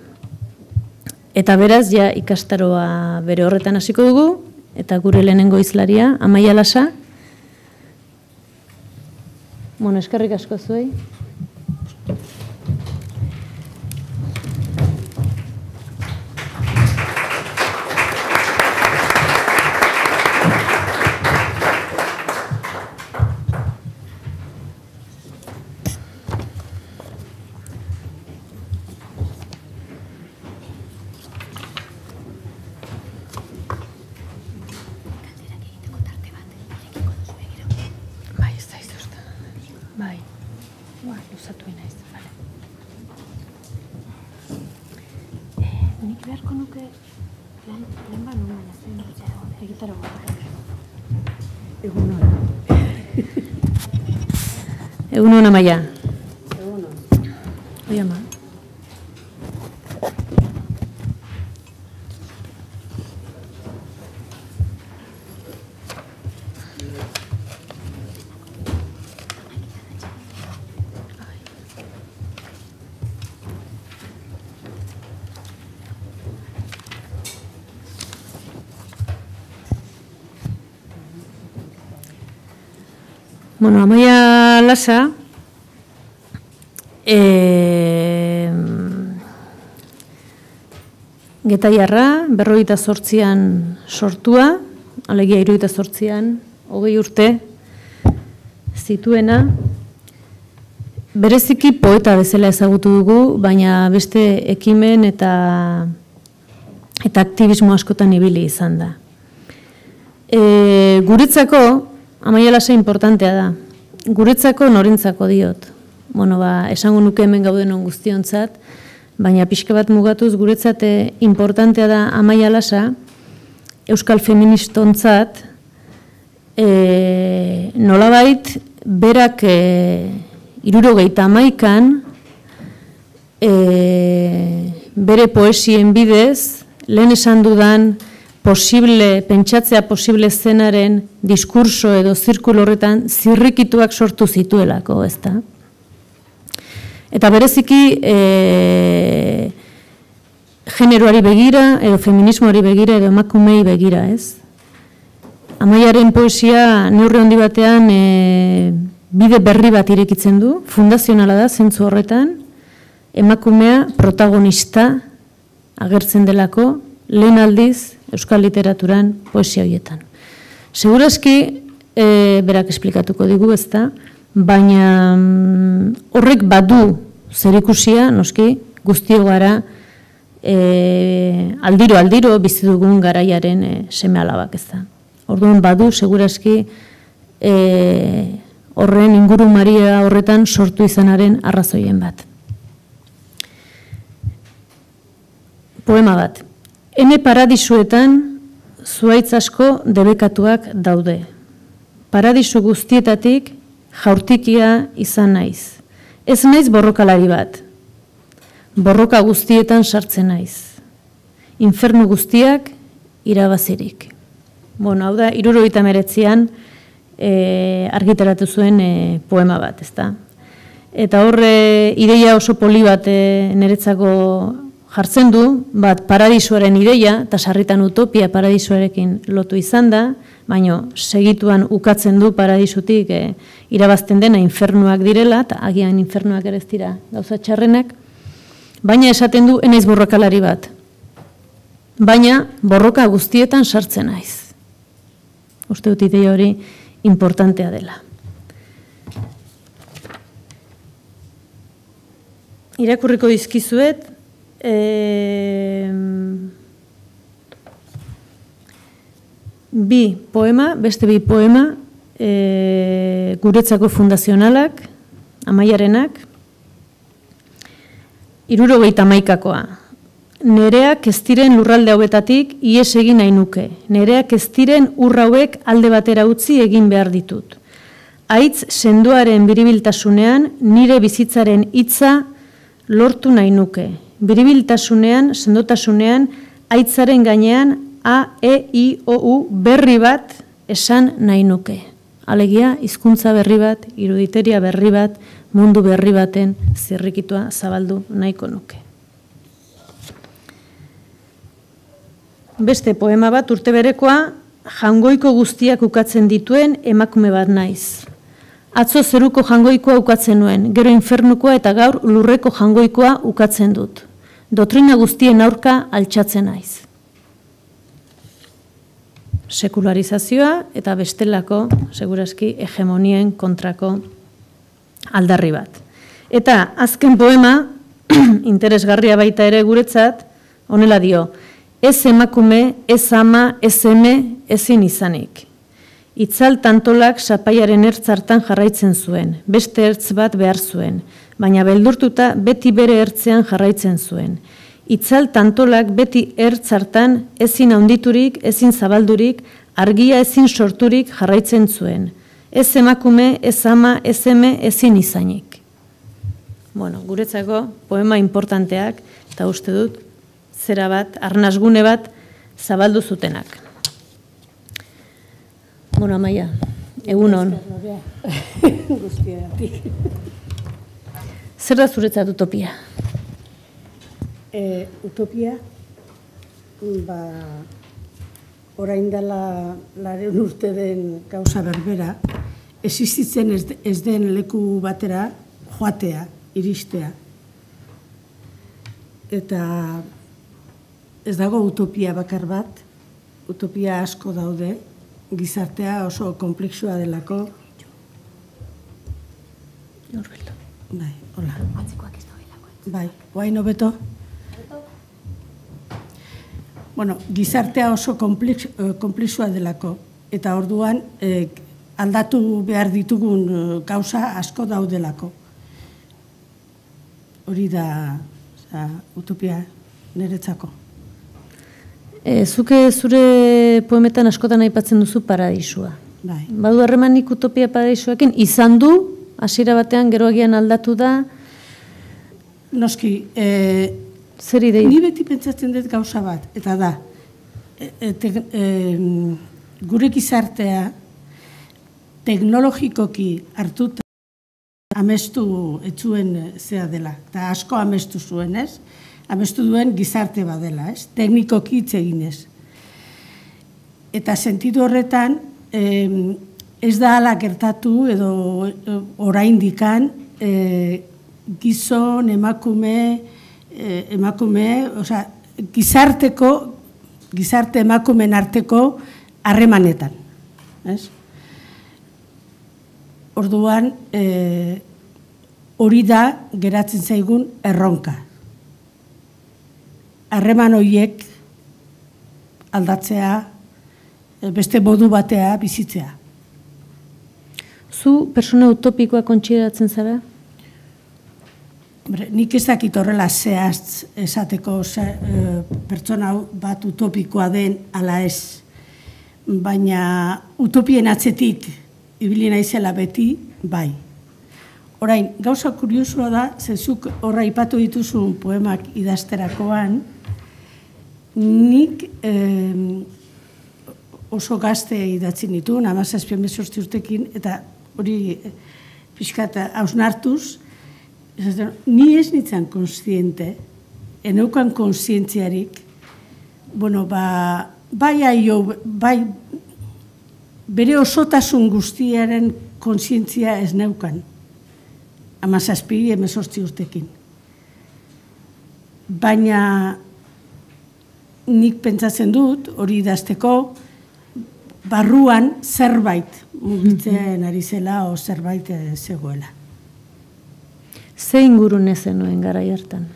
Eta beraz, ja ikastaroa bere horretan hasiko dugu, eta gure lehenengo hizlaria, Amaia Lasa. Bueno, eskerrik asko zuei. Egun hona, Amaia. Egun hona. Oi, ama. Bueno, Amaia Lasa, Getaiarra, 58an sortua, alegia 78an, 20 urte zituena, bereziki poeta bezala ezagutu dugu, baina beste ekimen eta aktivismo askotan ibili izan da. Guretzako, Amaia Lasa importantea da. Guretzako norentzako diot. Bueno, esango nuke hemen gaudenon guztiontzat, baina pixka bat mugatuz guretzat importantea da Amaia Lasa, euskal feministontzat, nolabait berak 71an bere poesien bidez, lehen esan dudan pentsatzea posible zenaren diskurso edo zirkulo horretan zirrikituak sortu zituelako, ez da? Eta bereziki generoari begira, edo feminismoari begira, edo emakumei begira, ez? Amaiaren poesia neurri handi batean bide berri bat irekitzen du, fundazionala da, zentzu horretan, emakumea protagonista agertzen delako, lehen aldiz euskal literaturan poesia horietan. Segurazki, berak esplikatuko digu, ez da, baina horrek badu zerikusia, noski, guztio gara aldiro bizi dugun garaiaren seme alabak, ez da. Orduan badu, segurazki, horren ingurumaria horretan sortu izanaren arrazoien bat. Poema bat. Ene paradisuetan zuhaitz asko debekatuak daude. Paradisu guztietatik jaurtikia izan naiz. Ez naiz borrokalari bat. Borroka guztietan sartzen naiz. Infernu guztiak irabazirik. Hau da, 1979an argitaratu zuen poema bat, ezta? Eta horre ideia oso poli bat niretzako jartzen du, bat paradisuaren ideia, eta sarritan utopia paradisuarekin lotu izan da, baina segituan ukatzen du paradisutik irabazten dena infernuak direla, eta agian infernuak ere ez dira gauza txarrenak, baina esaten du enaiz borrokalari bat. Baina borroka guztietan sartzen naiz. Uste dut ideia hori importantea dela. Irakurriko dizkizuet, beste bi poema, guretzako fundazionalak, Amaiarenak, 71koa. Nereak ez diren lurralde hauetatik ihes egin nahi nuke. Nereak ez diren urra hauek alde batera utzi egin behar ditut. Aitz sendoaren biribiltasunean nire bizitzaren hitza lortu nahi nuke. Biribiltasunean, sendotasunean, aitzaren gainean A, E, I, O, U berri bat esan nahi nuke. Alegia, hizkuntza berri bat, iruditeria berri bat, mundu berri baten zirrikitua zabaldu nahiko nuke. Beste poema bat urte berekoa, jangoiko guztiak ukatzen dituen emakume bat naiz. Atzo zeruko jangoikoa ukatzen nuen, gero infernukoa eta gaur lurreko jangoikoa ukatzen dut. Dotrina guztien aurka altxatzen naiz. Sekularizazioa eta bestelako, segurazki, hegemonien kontrako aldarri bat. Eta azken poema, interesgarria baita ere guretzat, honela dio, ez emakume, ez ama, ez eme, ezin izanik. Itzal tantolak sapaiaren ertz hartan jarraitzen zuen, beste ertz bat behar zuen, baina beldurtuta beti bere ertzean jarraitzen zuen. Itzal tantolak beti ertz hartan ezin handiturik, ezin zabaldurik, argia ezin sorturik jarraitzen zuen. Ez emakume, ez ama, ez eme, ezin izanik. Guretzako poema importanteak, eta uste dut, zera bat, arnasgune bat, zabaldu zutenak. Amaia, egun hon. Zer da zuretzat utopia? Utopia, orain dela 100 urte den gauza berbera, existitzen ez den leku batera joatea, iristea. Eta ez dago utopia bakar bat, utopia asko daude, gizartea oso komplexua delako. Bai, hola. Bai, guain hobeto? Gizartea oso komplexua delako, eta orduan aldatu behar ditugun gauza asko daudelako. Hori da utopia niretzako. Zuke zure poemetan askotan aipatzen duzu paradisua. Badu harremanik utopia paradisuakin, izan du, hasiera batean gero agian aldatu da? Noski, zer idei? Ni beti pentsatzen dut gauza bat, eta da, gure gizartea teknologikoki hartuta amestu etzuen zea dela, eta asko amestu zuen, ez? Amestu duen gizarte badela, ez? Teknikoki hitz eginez. Eta sentidu horretan, ez da ala gertatu edo oraindikan gizon, emakume, gizarte emakumen arteko harremanetan. Orduan, hori da geratzen zaigun erronka. Harreman horiek aldatzea, beste modu batea bizitzea. Zu persona utopikoa kontsideratzen zara? Nik ez dakit horrela zehazt esateko pertsona bat utopikoa den ala ez. baina utopien atzetik ibili naizela beti, bai. Orain, gauza kuriosua da, zezuk horra ipatu dituzun poemak idazterakoan, nik oso gazte idatzen dituen, 17-18 urtekin, eta hori pixkat hausnartuz, ni ez nintzen konstiente, eneukan konstientziarik, bueno, bai bere osotasun guztiaren konstientzia ez neukan, 17-18 urtekin. Baina nik pentsatzen dut, hori idazteko, barruan zerbait mugitzen ari zela o zerbait zegoela. Ze ingurune zenuen garai hartan?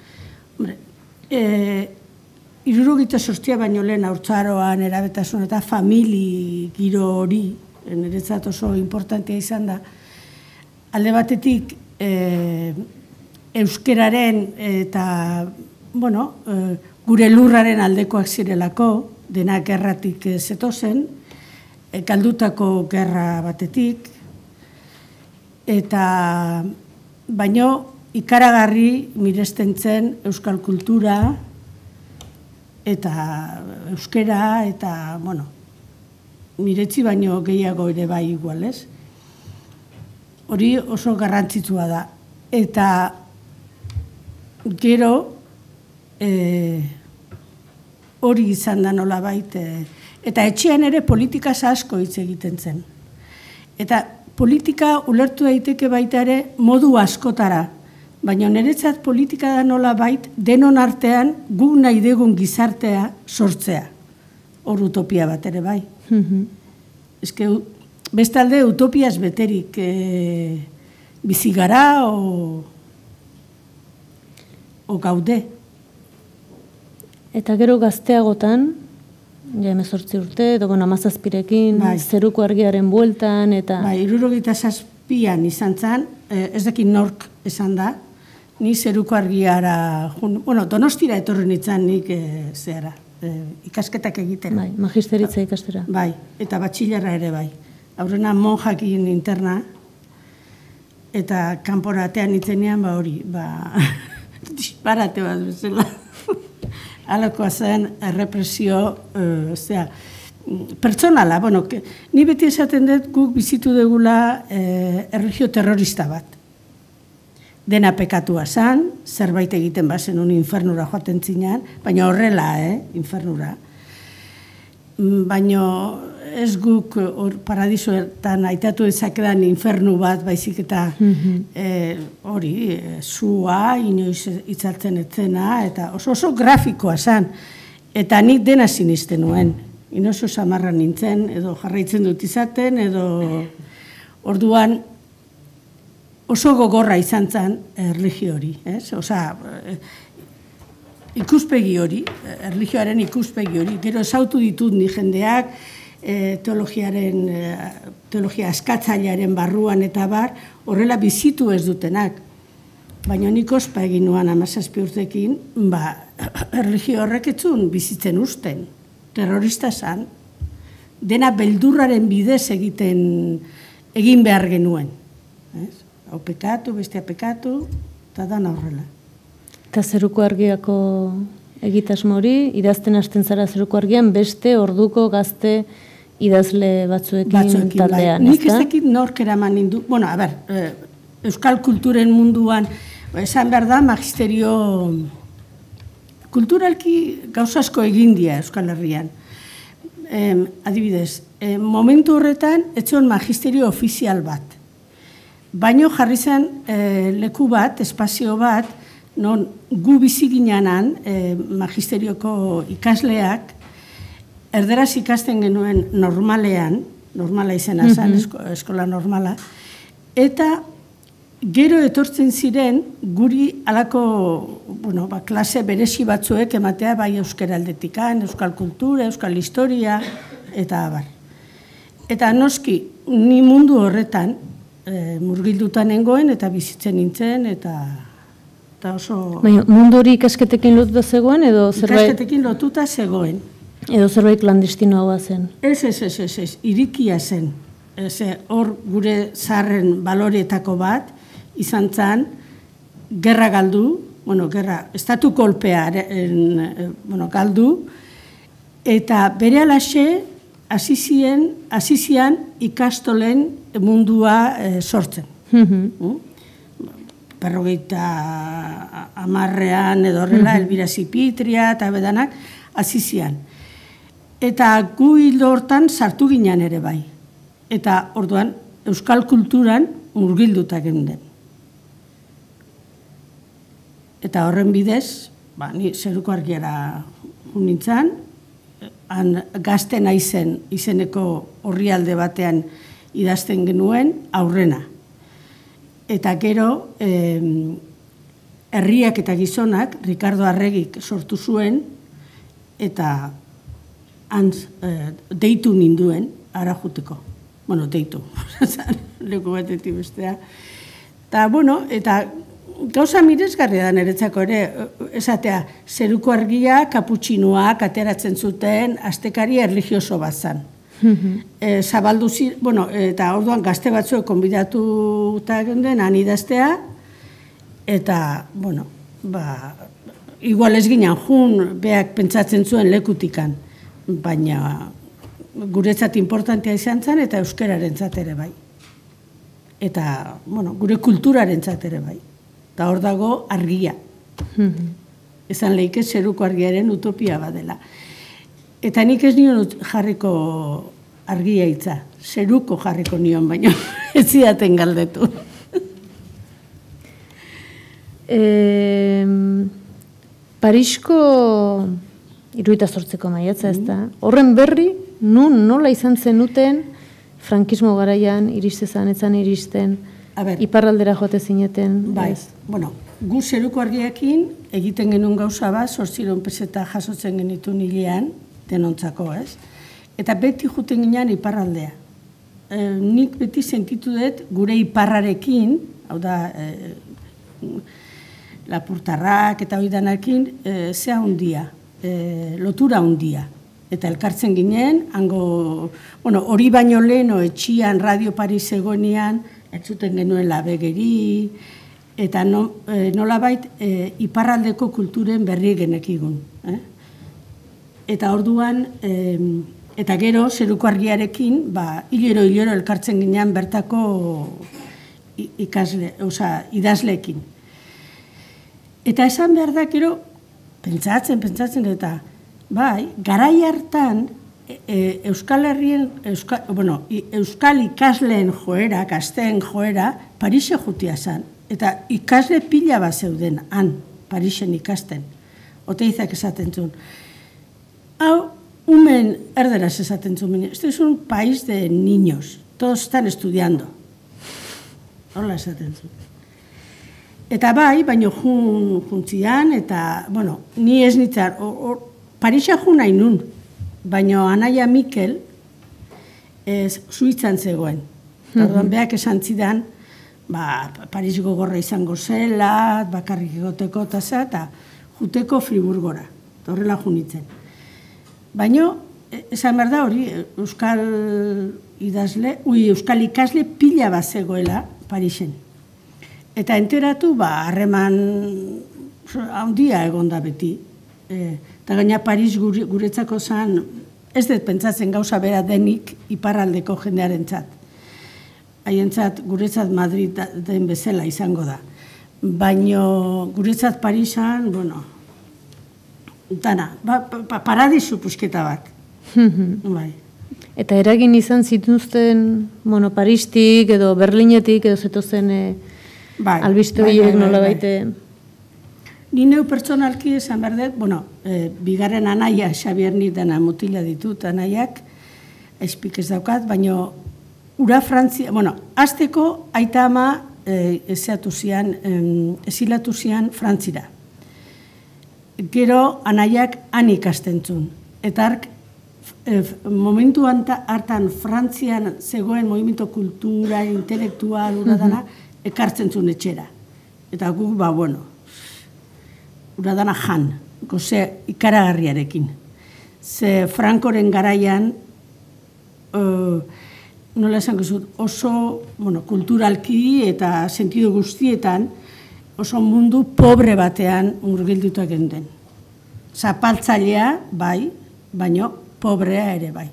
78 baino lehen haurtzaroan erabetasun eta famili giro hori, niretzat oso importantea izan da, alde batetik euskeraren eta, bueno, gure lurraren aldekoak zirelako, denak gerratik zetozen, galdutako gerra batetik, eta baino ikaragarri miresten zen euskal kultura eta euskera eta, bueno, miretzi baino gehiago ere bai igual, ez? Hori oso garrantzitsua da. Eta gero hori izan da nolabait, eta etxean ere politikaz asko hitz egiten zen. Eta politika ulertu daiteke baita ere modu askotara, baina niretzat politika da nolabait denon artean guk nahi dugun gizartea sortzea. Hor utopia bat ere bai. Eske bestalde utopiaz beterik bizi gara o gaude. Eta gero gazteagotan, ja 18 urte, edo 17rekin, zeruko argiaren bueltan, eta... Bai, 77an izan zen, ez dakit nork esan da, ni zeruko argiara, bueno, Donostira etorri nintzen nik zehara, ikasketak egitera. Bai, magisteritza ikastera. Bai, eta batxilerra ere bai. Aurrena monjakin interna, eta kanporatean nintzenean, ba hori, disparate bat bezala. Alakoa zen errepresio, pertsonala, bueno, ni beti esaten dut guk bizitu dugula erlijio terrorista bat. Dena pekatua zen, zerbait egiten bazen un infernura joaten zinean, baina horrela, infernura. Baina ez guk paradisuetan aitatu ezakedan infernu bat, baizik eta hori, zua, inoiz itzaltzen etzena, eta oso grafikoa zen. Eta nik dena sinisten nuen. Inoiz samarra nintzen, edo jarraitzen dut izaten, edo orduan oso gogorra izan zen erlijio hori. Osa, ikuspegi hori, erlijioaren ikuspegi hori. Gero esautu ditut ni jendeak, teologia askatzailearen barruan eta bar, horrela bizitu ez dutenak. Baina nik ospa egin nuan 17 urtekin, erlijio horrek etzun bizitzen usten, terrorista zan, dena beldurraren bidez egin behar genuen. Hau pekatu, bestea pekatu, eta dan horrela. Eta zeruko argiako egitasmo hori, idazten hasten zara zeruko argian, beste orduko gazte idazle batzuekin taldean, ezta? Nik ez dakit nork eraman nindu, bueno, a ber, euskal kulturen munduan, esan behar da, magisterio kulturalki gauzasko egindia Euskal Herrian. Adibidez, momentu horretan, etzion magisterio ofizial bat. Baino jarri zen leku bat, espazio bat, non gu bizi ginenan magisterioko ikasleak, erderaz ikasten genuen normalean, normala izena zen, eskola normala, eta gero etortzen ziren guri alako klase berezi batzuek ematea bai euskara aldetikan, euskal kultura, euskal historia, eta abar. Eta noski, ni mundu horretan murgildutan nengoen eta bizitzen nintzen, eta oso... Mundu hori ikasketekin lotuta zegoen edo zerbait? Ikasketekin lotuta zegoen. Edo zerbait klandestinoa zen? Ez, irikia zen. Hor gure zaharren baloreetako bat, izan zen, gerra galdu, estatu kolpea galdu, eta bere alaxe, hasi zian ikastolen mundua sortzen. Berrogeita hamarrean edo horrela, Elbira Zipitria eta bedanak, hasi zian. Eta gu hildo hortan sartu ginen ere bai. Eta orduan, euskal kulturan murgilduta geunden. Eta horren bidez, ni Zeruko Argiara nintzen, Gazte naizen izeneko orrialde batean idazten genuen aurrena. Eta gero, herriak eta gizonak, Ricardo Arregik sortu zuen, eta deitu ninduen ara juteko. Deitu, leku batetik bestea. Eta gauza miresgarria da niretzako ere, esatea, Zeruko Argia, kaputxinoak ateratzen zuten astekari erligioso bat zan. Zabaldu eta orduan gazte batzuek konbidatu eta genden, han idaztea, eta, igual ez ginen jun, beak pentsatzen zuen lekutikan, baina guretzat importantea izan zen, eta euskararen ere bai. Eta, gure kulturaren ere bai. Eta hor dago argia. Esan lehike Zeruko Argiaren utopia badela. Eta nik ez nion jarriko argia hitza. Zeruko jarriko nion, baina ez zidaten galdetu. Parisko 78ko maiatza ez da. Horren berri, nola izan zenuten frankismo garaian iristezan, etzan iristen, iparraldera joate zineten? Bai, gu Zeruko Argiakin egiten genuen gauza bat, 800 peseta jasotzen genitu hilean, denontzako, ez? Eta beti juten ginean iparraldea. Nik beti sentitu dut gure iparrarekin, hau da, Lapurtarrak eta oidanakin, zea hundia, lotura hundia. Eta elkartzen ginen, hori baino lehen, etxian, Radio Paris egonean, entzuten genuen labegeri, eta nolabait iparraldeko kulturen berri genekigun. Eta orduan, eta gero, Zeruko Argiarekin, hilero elkartzen ginean bertako idazleekin. Eta esan behar da, gero, pentsatzen, eta, garai hartan, Euskal Herrien, Euskal ikasleen joera, gazteen joera, Parise jutia zen. Eta ikasle pila bat zeuden, han, Parisen ikasten. Oteizak esaten zuen. Hau, umen erderaz esaten zuen. Este es un país de niños. Todos están estudiando. Hola esaten zuen. Eta baino juntzian, eta, ni ez nintzen, Parisa ju nahi nun, baina Anaia Mikel Suitzan zegoen. Orduan, beak esan zidan, Paris gogorra izango zela, bakarrik egoteko eta juteko Friburgora, horrela junitzen. Baina, esan behar da hori, Euskal ikasle pila bat zegoela Parisen. Eta enteratu, harreman handia egon da beti. Eta gaina Paris guretzako zen, ez dut pentsatzen gauza bera denik iparraldeko jendearen txat. Haientzat, guretzat Madrid den bezala izango da. Baina guretzat Parisan, dana, paradisu pusketa bat. Eta eragin izan zituzten Paristik edo Berlinetik edo zetozen albiste horiek nola baite? Ni neu pertsonalki esan behar dut, bigarren anaia, Xabier nik dena mutila ditut anaiak, aizpik ez daukat, baina ura Frantzia, azteko aita ama esilatu zian Frantzira. Gero anaiak han ikasten zuen. Eta momentu hartan Frantzian zegoen movimiento kultura, intelektual, uradana, ekartzen zuen etxera. Eta guk, uradana jan, goze ikaragarriarekin. Ze Frankoren garaian, nola esango zut, oso kulturalki eta sentido guztietan, oso mundu pobre batean murgilduta geunden. Zapaltzailea, bai, baino pobrea ere bai.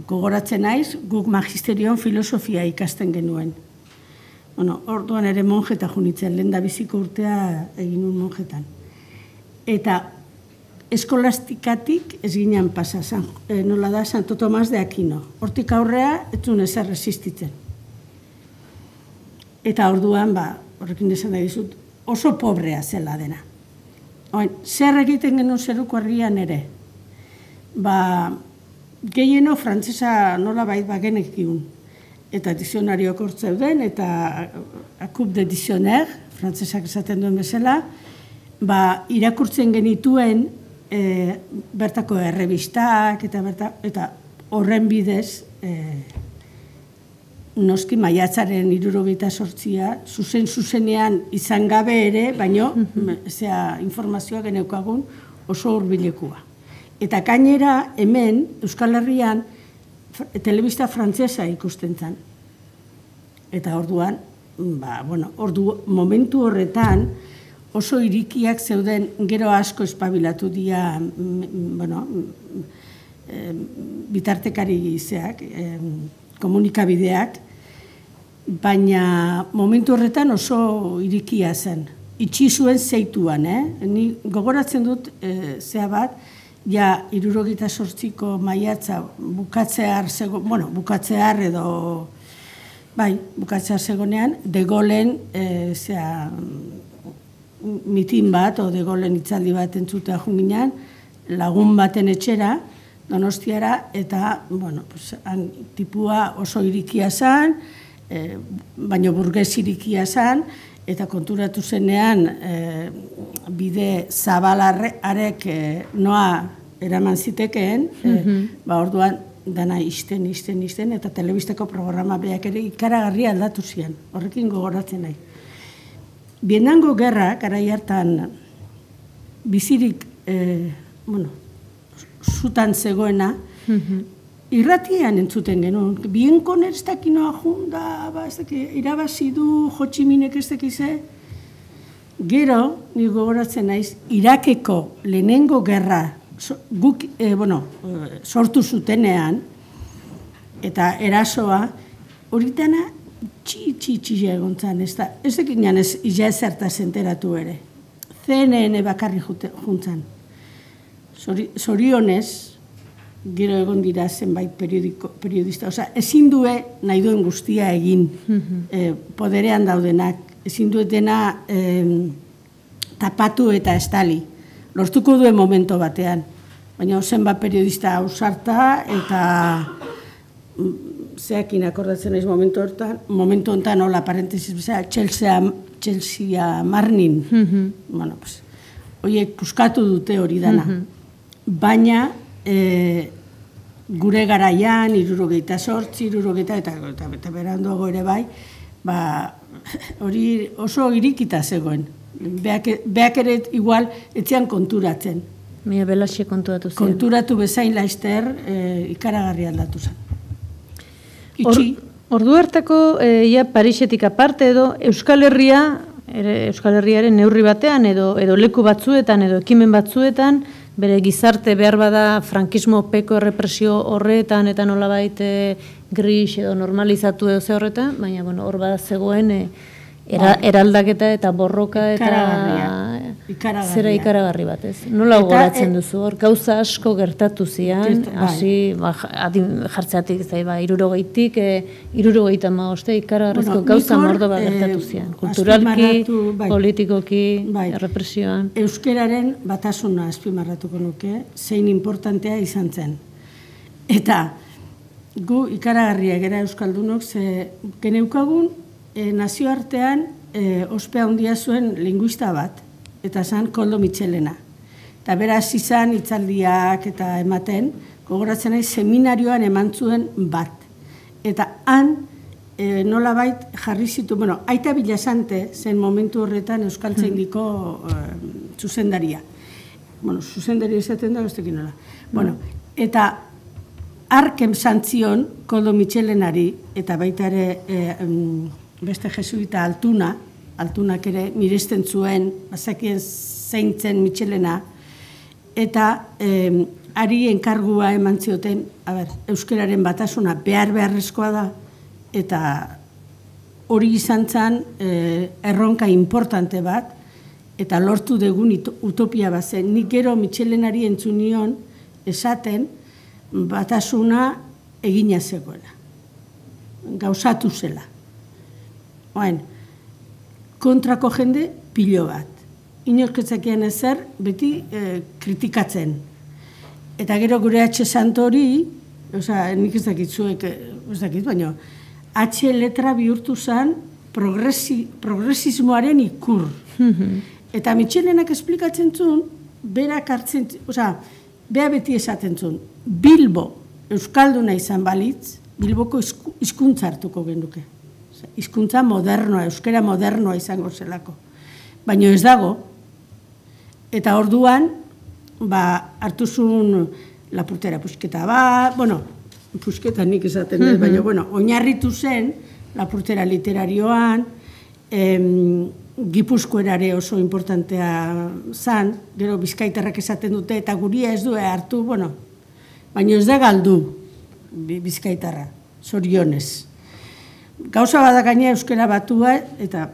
Gogoratzen naiz, guk magisterion filosofia ikasten genuen. Orduan ere monjeta junitzen, lehen da biziko urtea egin un monjetan. Eta eskolastikatik ez ginen pasa, nola da, Santo Tomas de Aquino. Hortik aurrea, ez zuen ezer resistitzen. Eta orduan, horrekin esan da dizut, oso pobrea zela dena. Zer egiten genuen zeruko herrian ere? Gehieno frantzesa nola bait bagenekiun. Eta dizionariok hortzeuden, eta akup de dizioner, frantzesak esaten duen bezala, irakurtzen genituen bertako errebistak, eta horren bidez, noski maiatzaren 78a, zuzenean izan gabe ere, baino, informazioa geneukagun oso hurbilekua. Eta gainera hemen, Euskal Herrian, telebista frantzesa ikusten zen. Eta orduan, momentu horretan, oso irikiak zeuden, gero asko espabilatu dira, bitartekari gizeak, komunikabideak, baina momentu horretan oso irikia zen. Itxi zuen zeituan, ni gogoratzen dut zea bat, ja 78ko maiatza bukatzear zegonean, De Gaullen mitin bat, o De Gaullen hitzaldi bat entzutea junginan, lagun baten etxera, Donostiara, eta, tipua oso irikia zan, baino burges irikia zan, eta konturatu zenean bide zabalarek noa eraman zitekeen, orduan dana isten, eta telebisteko programa beak ere ikaragarria aldatu zian, horrekin gogoratzen nahi. Bienango gerra, garai hartan bizirik, zutan zegoena, irratian entzuten genuen, bienko ez dakinoa junda, irabazi du Jotximinek ez dakize. Gero, ni gogoratzen naiz, Irakeko lehenengo gerra guk sortu zutenean, eta erasoa, horitana txi egontzan, ez dakinean ez zertaz enteratu ere. CNN bakarri juntzan. Zorionez, gero egon dira zenbait periodista. Ezin due nahi duen guztia egin poderean daudenak. Ezin duetena tapatu eta estali. Lortuko duen momento batean. Baina zenbat periodista ausarta eta zeakin akordatzen naiz momentu honetan hola parentesis bezala, Chelsea Marnin. Horiek puskatu dute hori dana. Baina gure garaian, 78, 70, eta beranduago ere bai, hori oso irikita zegoen. Beak ere igual etzean konturatzen. Mila Belaxe konturatu zen. Konturatu bezain laizter ikaragarri aldatu zen. Ordu hartako Parisetik aparte edo Euskal Herriaren neurri batean edo leku batzuetan edo ekimen batzuetan bere gizarte behar bada frankismo peko errepresio horretan eta nolabait gris edo normalizatu edo ze horretan, baina hor bada zegoen eraldaketa eta borroka eta zera ikaragarri bat, ez? Nola gogoratzen duzu hor, gauza asko gertatu zian, hasi jartzeatik, 60tik, 70 ikaragarrizko gauza mordo bat gertatu zian, kulturalki, politikoki, errepresioan. Euskeraren batasuna azpimarratuko nuke, zein importantea izan zen. Eta gu ikaragarria gera euskaldunok, geneukagun nazioartean ospea handia zuen linguista bat, eta zan Koldo Mitxelena. Eta beraz izan hitzaldiak eta ematen, gogoratzen nahi seminarioan eman zuen bat. Eta han nolabait jarri zitu, Aita Bilasante zen momentu horretan Euskaltzaindiko zuzendaria. zuzendari esaten da, bestekin nola. Bueno, eta arkem zantzion Koldo Mitxelenari, eta baita ere beste jesuita Altunak ere miresten zuen, bazakien zeintzen Mitxelena, eta ari enkargua eman zioten, euskararen batasuna beharrezkoa da, eta hori izan zen erronka importante bat, eta lortu dugun utopia bat zen. Nik gero Mitxelenari entzunion esaten batasuna egina zegoela. Gauzatu zela. Kontrako jende pilo bat. Inorketzakian ezer beti kritikatzen. Eta gero gure H. Santori, nik ez dakit zuek, baina H letra bihurtu zen progresismoaren ikur. Eta Mitxelenak esplikatzen zuen, berak hartzen, beha beti esaten zuen, Bilbo euskalduna izan balitz, Bilboko hizkuntza hartuko genuke. Hizkuntza modernoa, euskera modernoa izango zelako. Baina ez dago, eta orduan, hartu zuen lapurtera pusketa bat, pusketa nik esaten ez, baina, oinarritu zen lapurtera literarioan, Gipuzkoerare oso importantea zan, gero bizkaitarrak esaten dute, eta guria ez du hartu, baina ez da galdu bizkaitarra, zorionez. Gauza bada gaina euskara batua, eta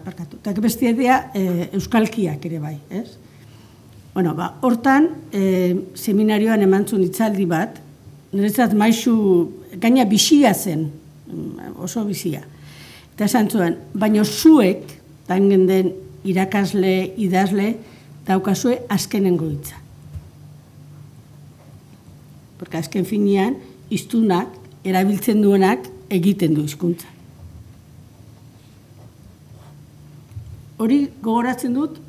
bestia dira euskalkiak ere bai, ez? Hortan, seminarioan emantzun itzaldi bat, niretzat maizu, gaina bizia zen, oso bizia. Eta esan zuen, baina zuek, tangen den irakasle, idazle, daukazue azkenengo hitza. Porque azken finean, hiztunak, erabiltzen duenak, egiten du hizkuntza. Hori gogoratzen dut,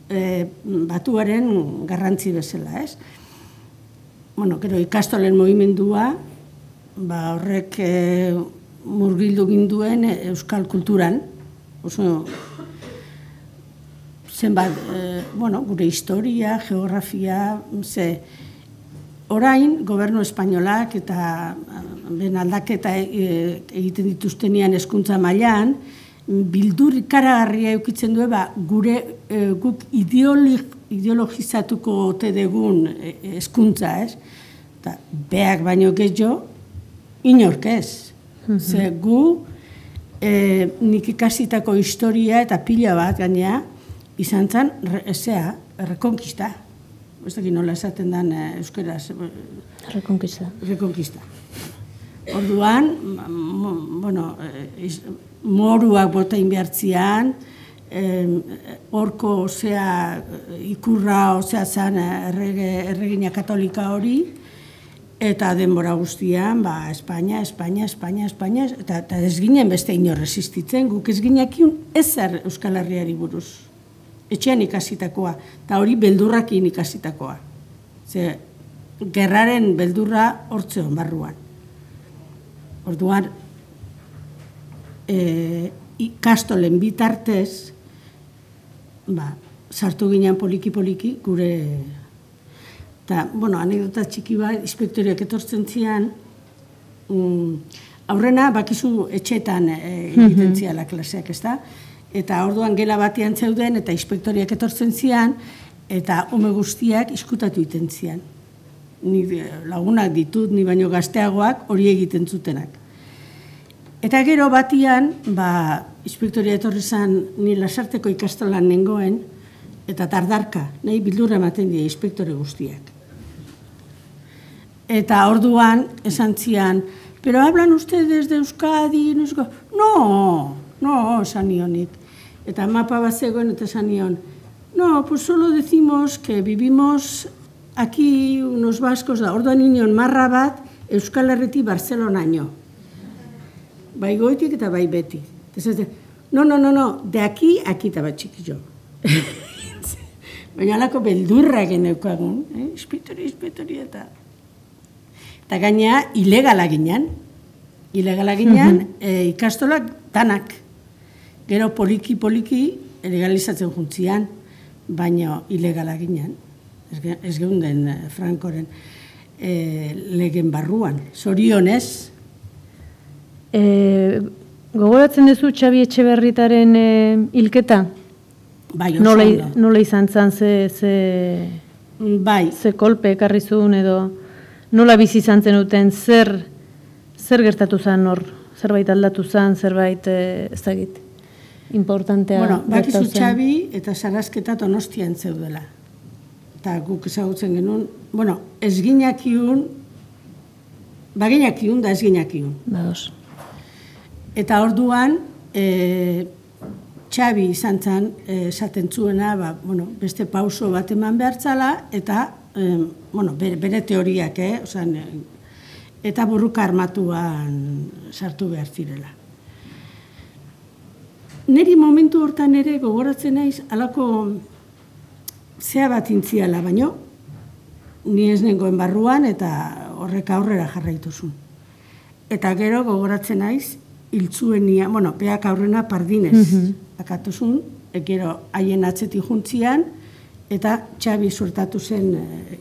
batuaren garrantzi bezala, ez? Gero ikastolen mugimendua, horrek murgildu ginduen euskal kulturan, oso zenbat, gure historia, geografia, orain, gobernu espainolak eta ben aldaketa egiten dituztenian hezkuntza mailan, bildur ikaragarria eukitzen du, guk ideologizatuko ote degun hezkuntza, ez? Eta beak baino gehiago, inork ez. Ze gu, nik ikasitako historia eta pila bat gainea, izan zen, rekonkista. Ez dakit nola esaten den euskeraz. Rekonkista. Orduan, moruak botain behartzian, horko ikurra zen erregina katolika hori, eta denbora guztian, Espainia, eta ez ginen beste inor resistitzen, guk ez ginekiun ezer Euskal Herriari buruz. Etxean ikasitakoa, eta hori beldurrakin ikasitakoa. Ze, gerraren beldurra hortzeon barruan. Orduan, ikastolen bitartez, sartu ginen poliki-poliki, gure... Eta, anekdota txiki bat, inspektoriak etortzen zian, aurrena, bakizu etxetan egiten ziala klaseak, ez da? Eta orduan gela batean zeuden, eta inspektoriak etortzen zian, eta ume guztiak iskutatu egiten zian. Ni lagunak ditut, ni baino gazteagoak hori egiten zutenak. Eta gero batian, inspektoria etorri zen ni Lasarteko ikastolan nengoen, eta tardarka, nahi bildurra ematen dira inspektore guztiak. Eta orduan esan zian, pero hablan ustedes de Euskadi? No, esan nionik. Eta mapa bat zegoen eta esan nion, no, pues solo decimos que vivimos aquí unos vascos, orduan nion marra bat Euskal Herriti Barcelonaino. Bai goitik eta bai beti. No, de aquí eta bat txikillo. Baina alako beldurra geneukagun, inspektori eta... Eta gaina, ilegala ginen, ikastolak danak. Gero poliki legalizatzen juntzian, baina ilegala ginen. ez geunden Frankoren legen barruan. Zorionez. Gogoratzen duzu Txabi Etxeberritaren hilketa? Bai, oso ondo. Nola izan zan, ze kolpe ekarri zuen edo nola bizi izan zen duten, zer gertatu zen hor? Zerbait aldatu zen, zerbait ez dakit, importantea gertatu zen. Bakizu Txabi eta Sarrasketa Donostian zeudela. Eta guk ezagutzen genuen, ez ginakiun, baginakiun da ez ginakiun. Bados. Eta orduan, Txabi izan zen, esaten zuena, beste pauso bat eman behartzala, eta, bere teoriak, eta burruka armatuan sartu behar zirela. Neri momentu hortan ere gogoratzen naiz, alako zea bat intziala, baino, ni ez nengoen barruan eta horrek aurrera jarraituzun. Eta gero gogoratzen naiz, hiltzuenia, peak aurrena pardinez akatuzun, gero haien atzetik juntzian, eta Txabi suertatu zen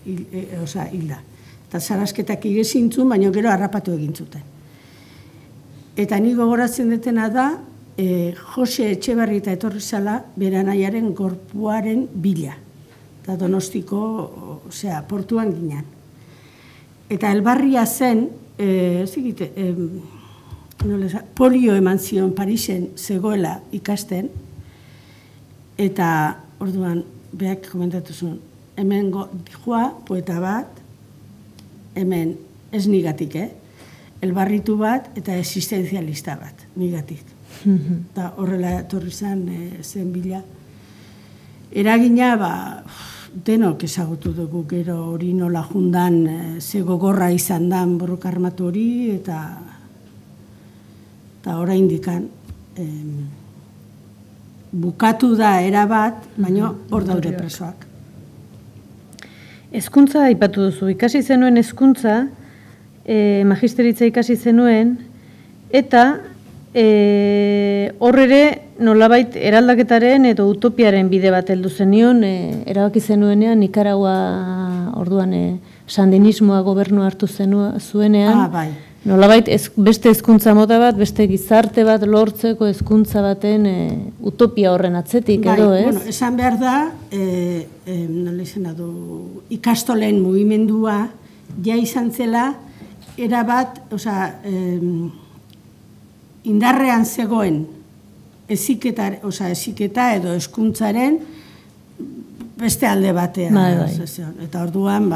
hilda. Eta Sarrasketak igezintzun, baina gero harrapatu egin zuten. Eta ni gogoratzen detena da, Jose Etxeberrita etorri zala, bere anaiaren gorpuaren bila. Eta Donostiko, portuan ginen. Eta elbarria zen, polio eman zion Parisen zegoela ikasten, eta orduan, beak komentatu zuen, hemen joa, poeta bat, hemen ez nigatik, elbarritu bat eta existenzialista bat, nigatik. Eta horrela etorri zen bila. Eragina, denok ezagutu dugu gero hori nola jundan ze gogorra izan dan borroka armatu hori, eta oraindikan bukatu da erabat, baina hor daude presoak. Hezkuntza aipatu duzu, ikasi zenuen hezkuntza, magisteritza ikasi zenuen, eta hor ere nolabait eraldaketaren edo utopiaren bide bat heldu zenion, erabaki zenuenean Nikaragua orduan sandinismoa gobernu hartu zuenean, nolabait beste hezkuntza mota bat, beste gizarte bat lortzeko hezkuntza baten utopia horren atzetik, edo ez? Bueno, esan behar da, ikastolen mugimendua ja izan zela, erabat, indarrean zegoen eziketa edo hezkuntzaren beste alde batean. Eta orduan,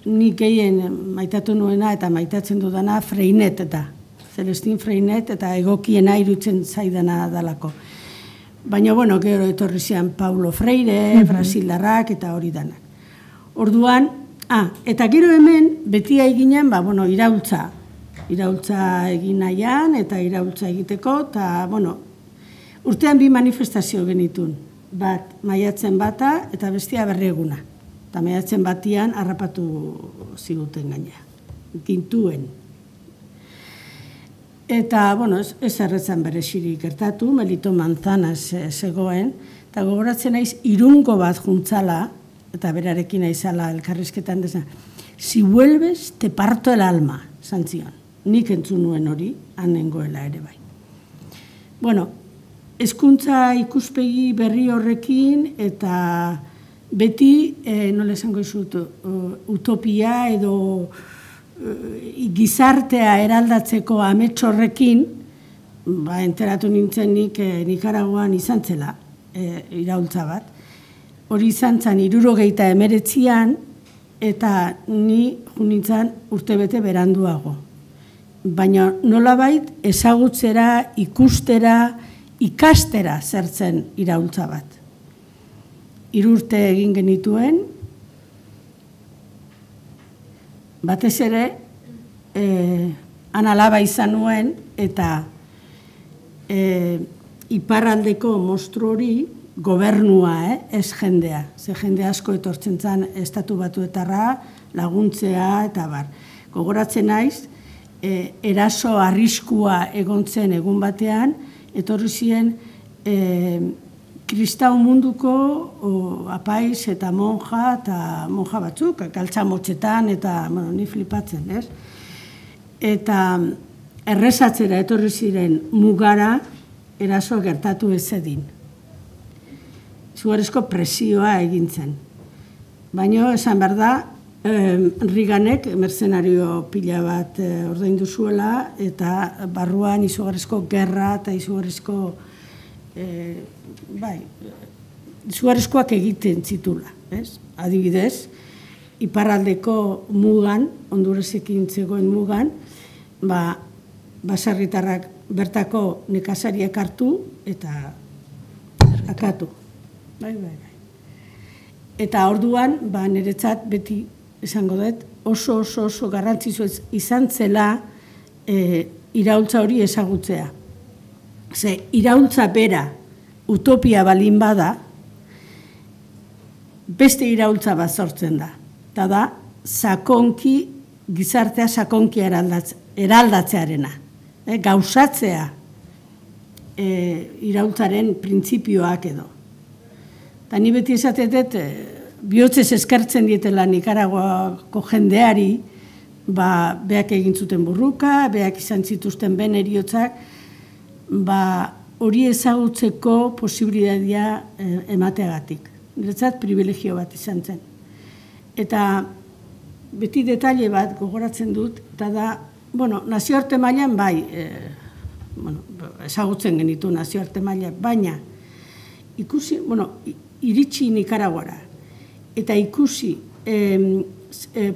nik gehien maitatu nuena eta maitatzen dudana Freinet eta Celestin Freinet eta egokiena irutzen zaidana dalako. Baina, gero etorri zian Paulo Freire, Brasildarrak eta hori danak. Orduan, eta gero hemen beti eginen, iraultza egin nahian eta iraultza egiteko, eta, urtean 2 manifestazio genitun. Bat, maiatzen bata eta bestia berrieguna. Eta maiatzen batian harrapatu ziguten gaina, gintuen. Eta, ez erretzan berezirik gertatu, Melito Manzanaz zegoen, eta gogoratzen naiz Irungo bat juntzala, eta berarekin naizala elkarrizketan dezan, si vuelves, te parto el alma, zantzion. Nik entzun nuen hori, hanengoela ere bai. Hezkuntza ikuspegi berri horrekin, eta beti, nola esango izut, utopia edo gizartea eraldatzeko amets horrekin, enteratu nintzen nik Nikaraguan izan zela, iraultza bat. Hori izan zen 1979an, eta ni nintzen urtebete beranduago. Baina nolabait ezagutzera, ikustera, ikastera zertzen iraultza bat. 3 urte egin genituen, batez ere, analaba izan nuen, eta iparraldeko mostru hori gobernua, ez jendea. Ze jende asko etortzen zen estatu batuetarra, laguntzea, eta bar. Gogoratzen naiz, eraso arriskua egontzen egun batean, etorri ziren kristau munduko apaiz eta monja batzuk, galtzamotxetan eta ni flipatzen, ez? Eta errezatzera etorri ziren mugara eraso gertatu ez zedin. Izugarrizko presioa egintzen. Baina, esan behar da, Reaganek mercenario pila bat ordaindu zuela eta barruan izugarrizko gerra eta izugarrizkoak egiten zitula. Adibidez, iparraldeko mugan, Honduresekin zegoen mugan, baserritarrak bertako nekazariak hartu eta akatu. Eta orduan, niretzat beti esango dut, oso garrantzitsua izan zela iraultza hori ezagutzea. Ze, iraultza bera utopia balin bada, beste iraultza bat sortzen da. Eta da, gizartea sakonki eraldatzearena. Gauzatzea iraultzaren printzipioak edo. Eta ni beti esatetet, bihotzez eskertzen dietela Nikaraguako jendeari, beak egin zuten burruka, beak izan zituzten ben eriotzak, hori ezagutzeko posibilitatea emateagatik. Niretzat privilegio bat izan zen. Eta beti detaile bat gogoratzen dut, eta da, nazioarte mailan ezagutzen genitu nazioarte mailan, baina ikusi, iritsi Nikaraguara, eta ikusi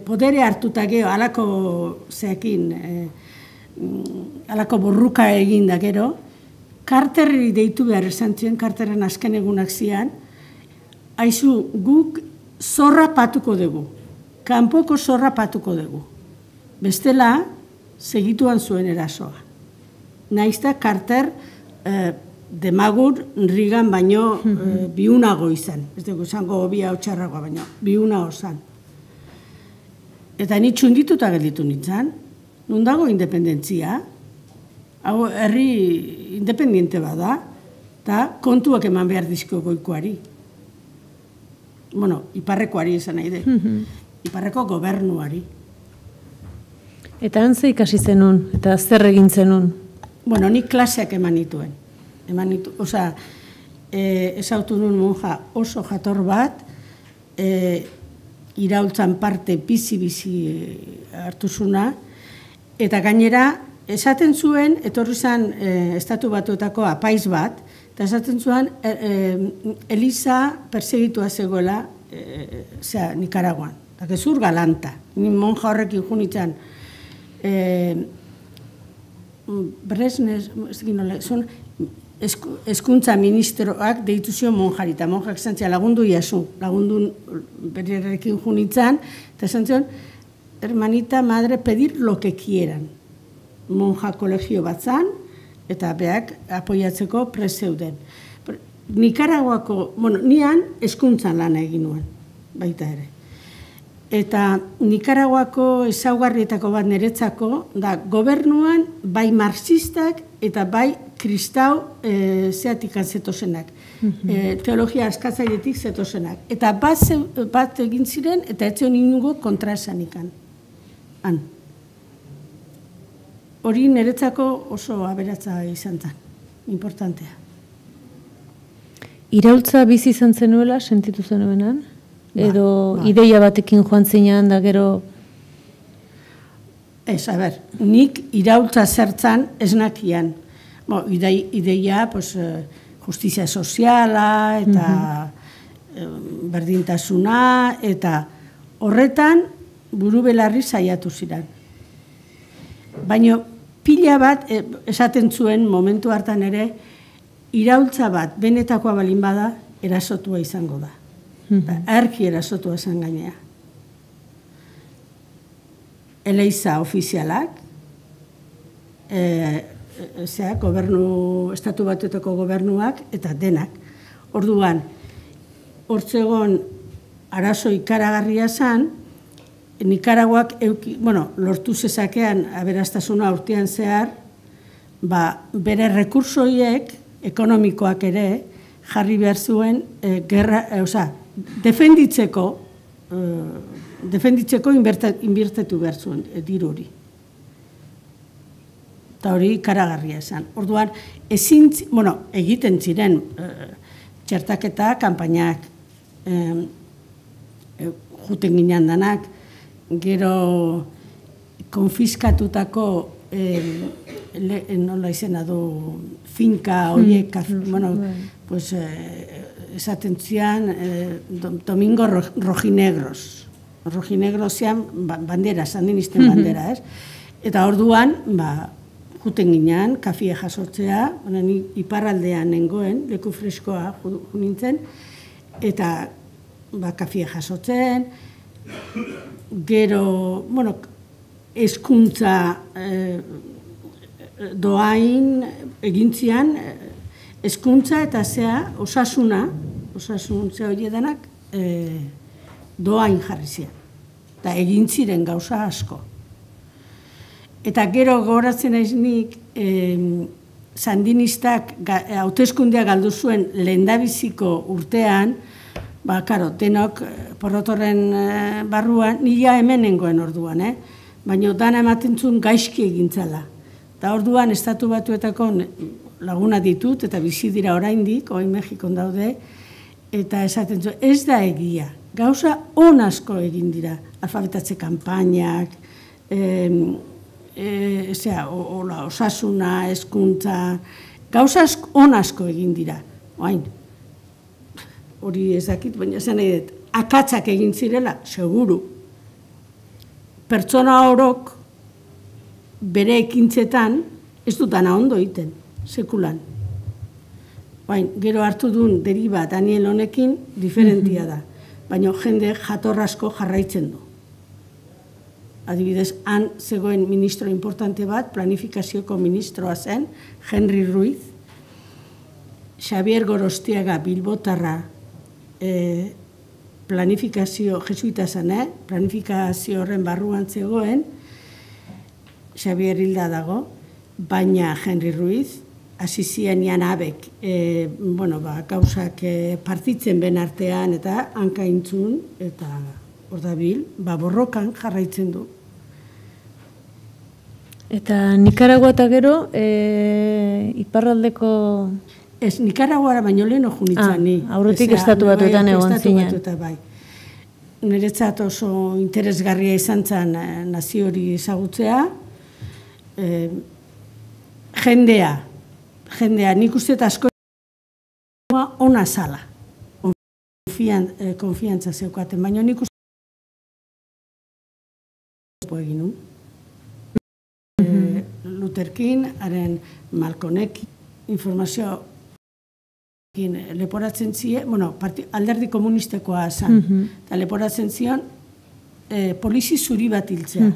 podere hartuta gero, alako borruka egin da gero, Carterri deitu behar esan ziren, Carterren azken egunak zian, haizu guk zorra patuko dugu, kanpoko zorra patuko dugu. Bestela, segituan zuen erasoa. Naizta Carter demagur Reagan baino biunago izan. Ez dugu izango bia hotxarragoa baino, biunago zan. Eta ni txundituta gelditu nintzen, nun dago independentzia, hau herri independiente bada, eta kontuak eman behar dizko goikoari. Iparrekoari esan nahi de. Iparreko gobernuari. Eta antze ikasi zenun, eta zer egin zenun? Nik klaseak eman nituen. Ezautu nun monja oso jator bat, iraultzan parte bizi-bizi hartuzuna, eta gainera, esaten zuen, etorri zen estatu batuetako apaiz bat, eta esaten zuen, Eliza persegitua zegoela Nikaraguan. Eta gezur galanta. Ni monja horrekin junitzen, Bresnes, hezkuntza ministroak deitu zion monjari, eta monjak esan zian lagundu iazu, lagundu bererekin junitzen, eta esan zion, hermanita, madre, pedir lo que quieran. Monja kolegio bat zan, eta beak apoiatzeko prezeuden. Nikaraguako, nian hezkuntzan lana egin nuen, baita ere. Eta Nikaraguako ezaugarrietako bat niretzako, da gobernuan bai marxistak eta bai kristau zeatikan zetozenak. Teologia askatzailetik zetozenak. Eta bat egin ziren, eta etzion inungo kontra esanikan. Hori niretzako oso aberatza izan zen, importantea. Iraultza bizi izan zenuela, sentitu zenuenan? Edo ideia batekin joan zinean da gero? Ez, nik iraultza zertzan ez nakian. Ideia, justizia soziala, eta berdintasuna, eta horretan buru belarri saiatu ziren. Baina pila bat, esaten zuen momentu hartan ere, iraultza bat benetakoa balin bada, erasotua izango da. Erki erasotua esan gainea. Eleiza ofizialak, estatu batuetako gobernuak, eta denak. Orduan, hortzegon arazo ikaragarria zan, Nikaraguak lortu zezakean aberastasuna urtean zehar, bere rekursoiek, ekonomikoak ere, jarri behar zuen defenditzeko inbertetu behar zuen diru hori. Eta hori karagarria esan. Orduan, egiten ziren txertaketa, kanpainak juten ginean danak, gero konfiskatutako nola izena du finka horiek, esaten zian Domingo Rojinegros. Rojinegros zian bandera, sandinisten bandera, ez? Eta orduan, juten ginean, kafia jasotzea, iparraldean nengoen, leku freskoa nintzen, eta kafia jasotzen, gero, hezkuntza doain egintzian, hezkuntza eta zea, osasun zea hori edanak, doain jarri zian. Eta egintziren gauza asko. Eta gero gogoratzen naiz nik, sandinistak hauteskundea galdu zuen lehendabiziko urtean, denok porrotorren barruan, nila hemen nengoen orduan, baina dana ematen zuen gaizki egintzala. Eta orduan estatu batuetako laguna ditut, eta bizi dira oraindik, oin Mexikon daude, eta esaten zuen, ez da egia, gauza on asko egin dira, alfabetatze kanpainak, osasuna, hezkuntza, gauza on asko egin dira, oain. Hori ez dakit, baina zen nahi dut, akatzak egin zirela, seguru. Pertsona orok bere ekintzetan ez dutana ondo egiten, sekulan. Gero hartu duen deriba Daniel honekin diferentia da, baina jende jatorrasko jarraitzen du. Adibidez, han zegoen ministro importante bat, planifikazioko ministroa zen, Henry Ruiz, Xavier Gorostiaga Bilbotarra, planifikazio jesuita zen, planifikazio horren barruan zegoen, Xavier hilda dago, baina Henry Ruiz, hasi zian ian abek, gauzak partitzen ben artean, eta hankaintzun, eta hor da bil, borrokan jarraitzen du. Eta Nikaragua eta gero, iparraldeko... Ez, Nikaraguara baino lehen junitzen ni. Aurretik estatu batuetan egon zinen. Niretzat oso interesgarria izan zen nazio hori ezagutzea. Jendea, nik uste eta asko ona zala. Konfiantza zeukaten, baina nik uste egin nu. Luther King, haren Malcolmek, informazio leporatzen ziren, alderdi komunistekoa zen, eta leporatzen zion polizi zuri bat hiltzea.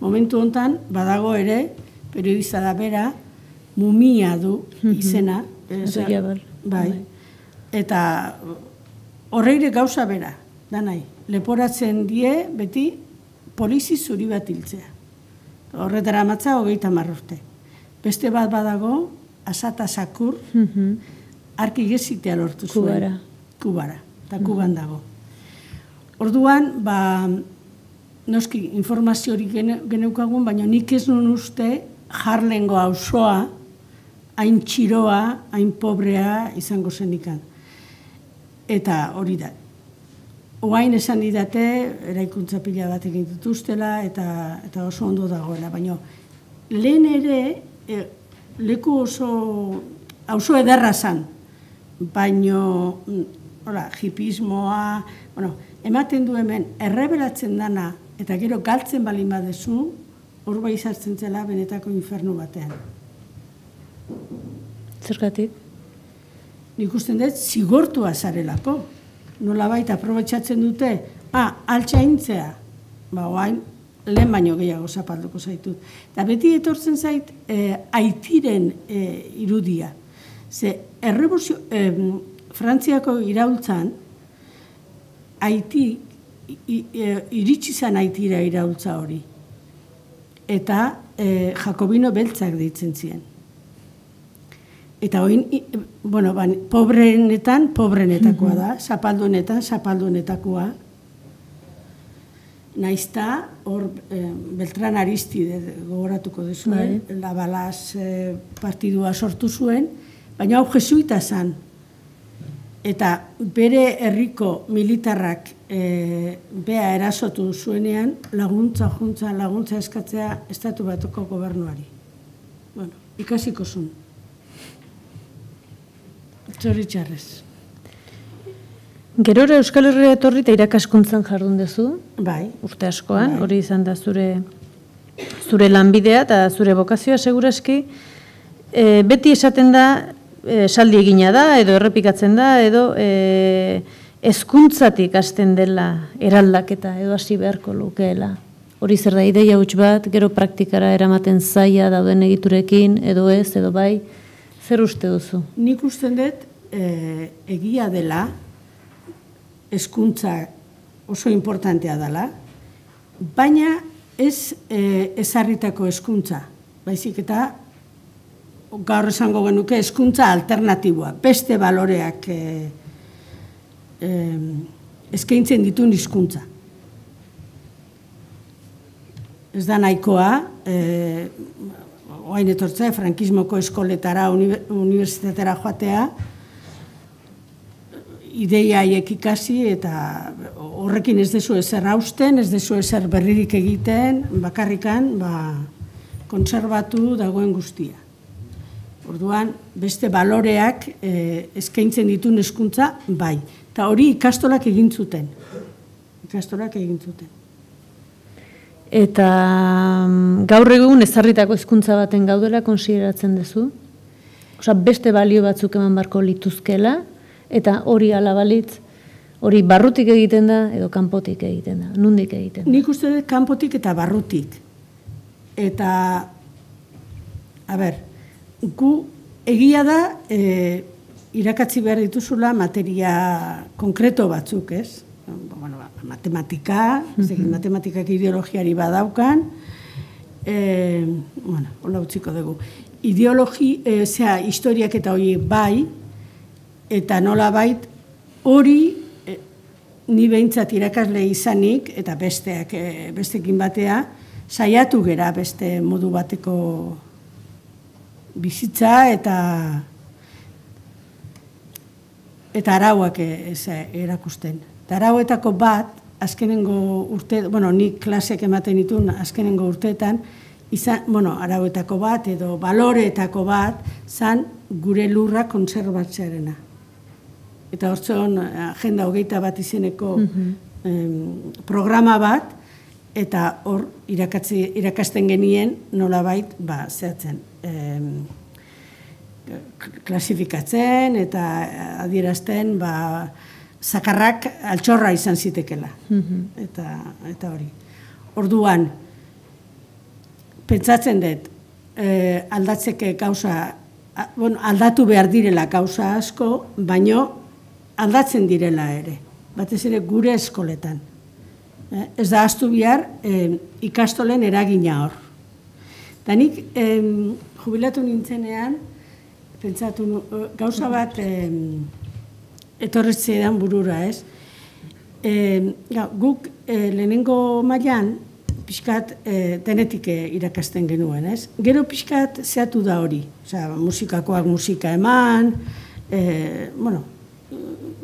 Momentu honetan, badago ere, periodista da bera, mumia du izena. Eta horreire gauza bera, da nahi. Leporatzen die, beti, polizi zuri bat hiltzea. Horretara amatza 30 urte. Beste bat badago, Asata Sakur, arki gezitea lortu zuen. Kubara. Eta Kuban dago. Orduan, noski informazio hori geneukagun, baina nik ez nun uste Harlengo auzoa, hain txiroa, hain pobrea izango zenikan. Eta hori da. Oain esan didate, eraikuntza pila bat egin dituztela, eta oso ondo dagoela. Baina lehen ere, leku oso ederra zan. Baina, hipismoa, ematen du hemen, errebelatzen dana, eta gero galtzen balin badezu, hor bai izartzen zela benetako infernu batean. Zergatik? Nik usten dut, zigortua zarelako. Nolabait aprobetxatzen dute, altxaintzea, oain, lehen baino gehiago zapalduko zaitut. Eta beti etortzen zait, Haitiren irudia. Ze, Frantziako iraultzan, Haiti, iritsi zen Haitira iraultza hori. Eta Jakobino beltzak deitzen ziren. Eta oin, bueno, pobreenetakoa da, zapalduenetakoa. Naizta, hor, Beltran Aristide gogoratuko duzuen, Labalaz partidua sortu zuen, baina hau jesuita zan. Eta bere herriko militarrak bea erasotu zuenean, laguntza eskatzea Estatu Batuko gobernuari. Bueno, ikasiko zuen. Zoritxarrez. Gerora Euskal Herria etorri eta irakaskuntzan jardun dezu? Bai. Urte askoan, hori izan da zure lanbidea eta zure bokazioa seguraski. Beti esaten da, saldi egina da, edo errepikatzen da, edo hezkuntzatik hasten dela eraldaketa, edo hasi beharko lukeela. Hori zer da, ideia huts bat, gero praktikara eramaten zaila dauden egiturekin, edo ez, edo bai, zer uste duzu? Nik usten dut egia dela, hezkuntza oso importantea dela, baina ez ezarritako hezkuntza, baizik eta gaur esango genuke hezkuntza alternatiboa, beste baloreak eskaintzen dituen hizkuntza. Ez da nahikoa, oain etortzea, frankismoko eskoletara, unibertsitatera joatea, ideia haiek ikasi eta horrekin ez dezu ezer hausten, ez dezu ezer berririk egiten, bakarrikan kontserbatu dagoen guztia. Orduan, beste baloreak eskaintzen dituen hezkuntza bai. Eta hori ikastolak egin zuten. Eta gaur egun ezarritako hezkuntza baten gaudela konsideratzen duzu? Osa, beste balio batzuk eman barko lituzkela, eta hori alabalitz, hori barrutik egiten da, edo kanpotik egiten da, nondik egiten da? Nik uste dut kanpotik eta barrutik. Eta, gu egia da, irakatzi behar dituzula materia konkreto batzuk, ez? Bueno, matematika, matematikak ideologiari badaukan, bueno, hola utziko dugu. Historiak eta hori bai, eta nola bait, hori ni behintzat irakasle izanik, eta bestekin batea, saiatu gera beste modu bateko bizitza eta arauak erakusten. Eta arauetako bat, azkenengo urte, bueno, nik klaseak ematen ditun azkenengo urteetan, arauetako bat edo baloreetako bat, zan gure lurra kontserbatzearena. Eta hortzen Agenda 21 izeneko programa bat, eta hor irakasten genien nolabait zehatzen. Klasifikatzen eta adierazten zakarrak altxorra izan zitekela. Eta hori. Orduan, pentsatzen dut, aldatzeke gauza, aldatu behar direla gauza asko, baino aldatzen direla ere, batez ere gure eskoletan. Ez da ahaztu behar ikastolen eragina hor. Eta nik jubilatu nintzenean, pentsatu gauza bat etorretzea burura, ez? Guk lehenengo mailan pixkat denetik irakasten genuen, ez? Gero pixkat zehatu da hori, musikakoak musika eman,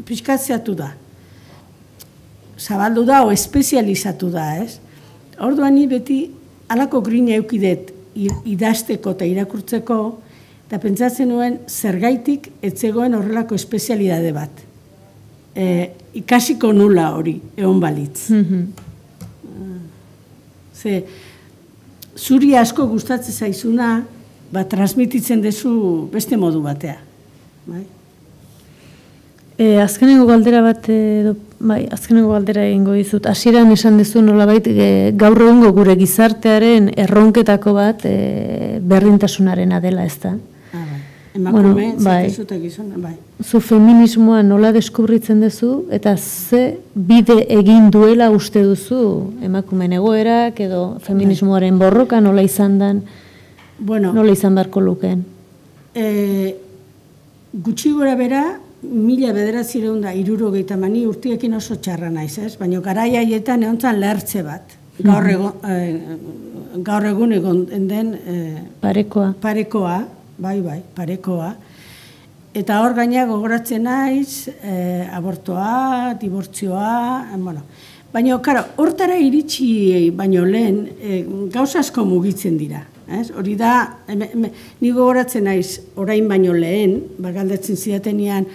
pixkat zehatu da. Zabaldu da, o espezializatu da, ez? Orduan ni beti halako grina eukidet idazteko eta irakurtzeko, eta pentsatzen nuen zergaitik etzegoen horrelako espezialidade bat. Ikasiko nula hori, egon balitz. Zuri asko gustatzen zaizuna, transmititzen dezu beste modu batea. Azkenengo galdera bat, azkenengo galdera egingo dizut. Hasieran esan dezu nolabait gaur egungo gure gizartearen erronketako bat berdintasunarena dela, ez da? Emakume, zatezuta gizona, bai. Zu feminismoa nola deskubritzen duzu, eta ze bide egin duela uste duzu emakumeen egoerak, edo feminismoaren borroka nola izan dan, nola izan beharko lukeen? gutxi gora bera, 1970 urtiekin oso txarra naiz, ez? Baina garai haietan egontzan lehertze bat. Gaur egun egon den... Parekoa. Parekoa, bai, parekoa. Eta hor gaina gogoratzen naiz, abortoa, dibortzioa, bueno. Baina, hortara iritsi baino lehen, gauza asko mugitzen dira. Hori da, ni gogoratzen naiz orain baino lehen, galdetzen zidatenean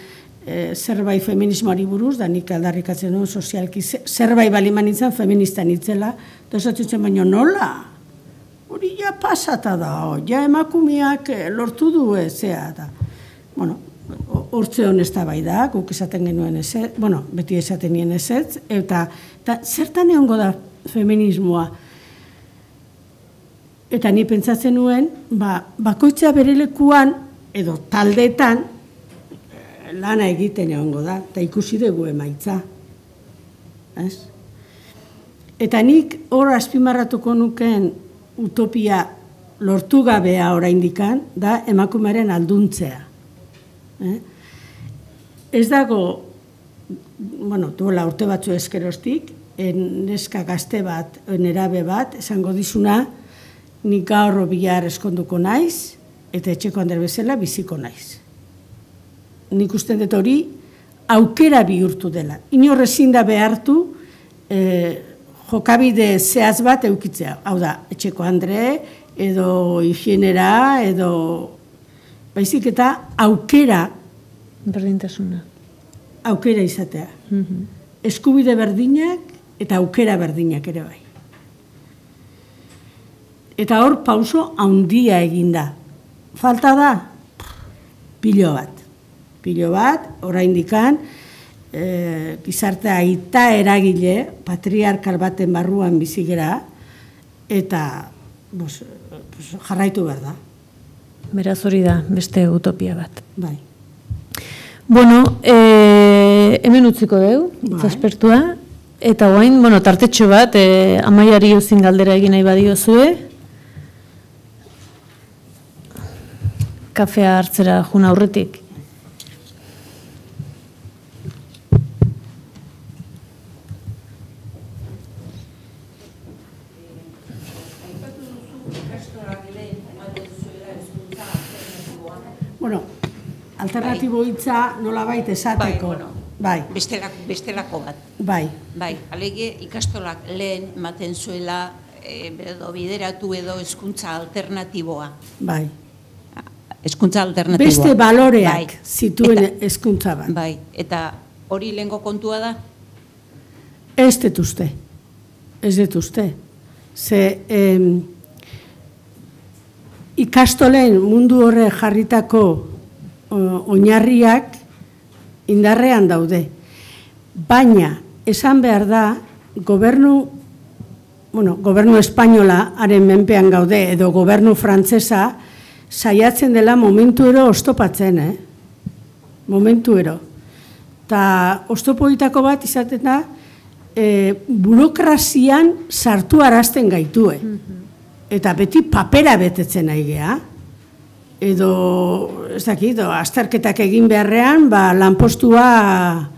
zerbait feminismoari buruz, da nik aldarrikatzen nuen sozialki, zerbait baliman nintzen feminista nintzela, da esatzen baino nola? Hori ja pasata da, ja emakumeak lortu du ezea da. Bueno, hortze honez da bai da, guk esaten genuen ezet, bueno, beti esaten nien ezet, eta zertan egongo da feminismoa? Eta ni pentsatzen nuen, bakoitza bere lekuan, edo taldeetan, lana egiten egongo da, eta ikusi dugu emaitza. Eta nik hor azpimarratuko nuken utopia lortu gabea oraindikan, da emakumearen alduntzea. Ez dago, bueno, duela urte batzu ezkerostik, neska gazte bat, nerabe bat, esango dizuna, nik gaur bihar eskonduko naiz, eta etxeko ander bezala biziko naiz. Nik usten dut hori aukera bihurtu dela. Inor ezin da behartu jokabide zehaz bat eukitzea. Hau da, etxeko andre, edo higienera, edo baizik eta aukera berdintasuna. Aukera izatea. Eskubide berdinak eta aukera berdinak ere bai. Eta hor pauso handia eginda. Falta da? Pilo bat. Pilo bat, oraindikan, gizartea aita eragile, patriarkal baten barruan bizigera, eta jarraitu behar da. Beraz hori da, beste utopia bat. Bai. Bueno, hemen utziko dugu, itzaspertua, eta guain, tartetxo bat, Amaiari uzin galdera egin nahi badio zue, kafea hartzera juna aurretik. Bueno, alternatibo hitza nolabait esateko. Bai, bestelako bat. Bai. Bai, alege ikastolak lehen ematen zuela bideratu edo hezkuntza alternatiboa. Bai. Hezkuntza alternatiboa. Beste baloreak zituen hezkuntza bat. Bai, eta hori lehengo kontua da? Ez dut uste. Ez dut uste. Ze ikastolen mundu horre jarritako oinarriak indarrean daude. Baina, esan behar da, gobernu espainola haren menpean gaude, edo gobernu frantsesa, saiatzen dela momentuero oztopatzen, Momentuero. Eta oztopoitako bat izaten da, burokrazian sartu arazten gaitue. Eta beti papera betetzen nahi geha. Edo, ez dakit, azterketak egin beharrean, lanpostua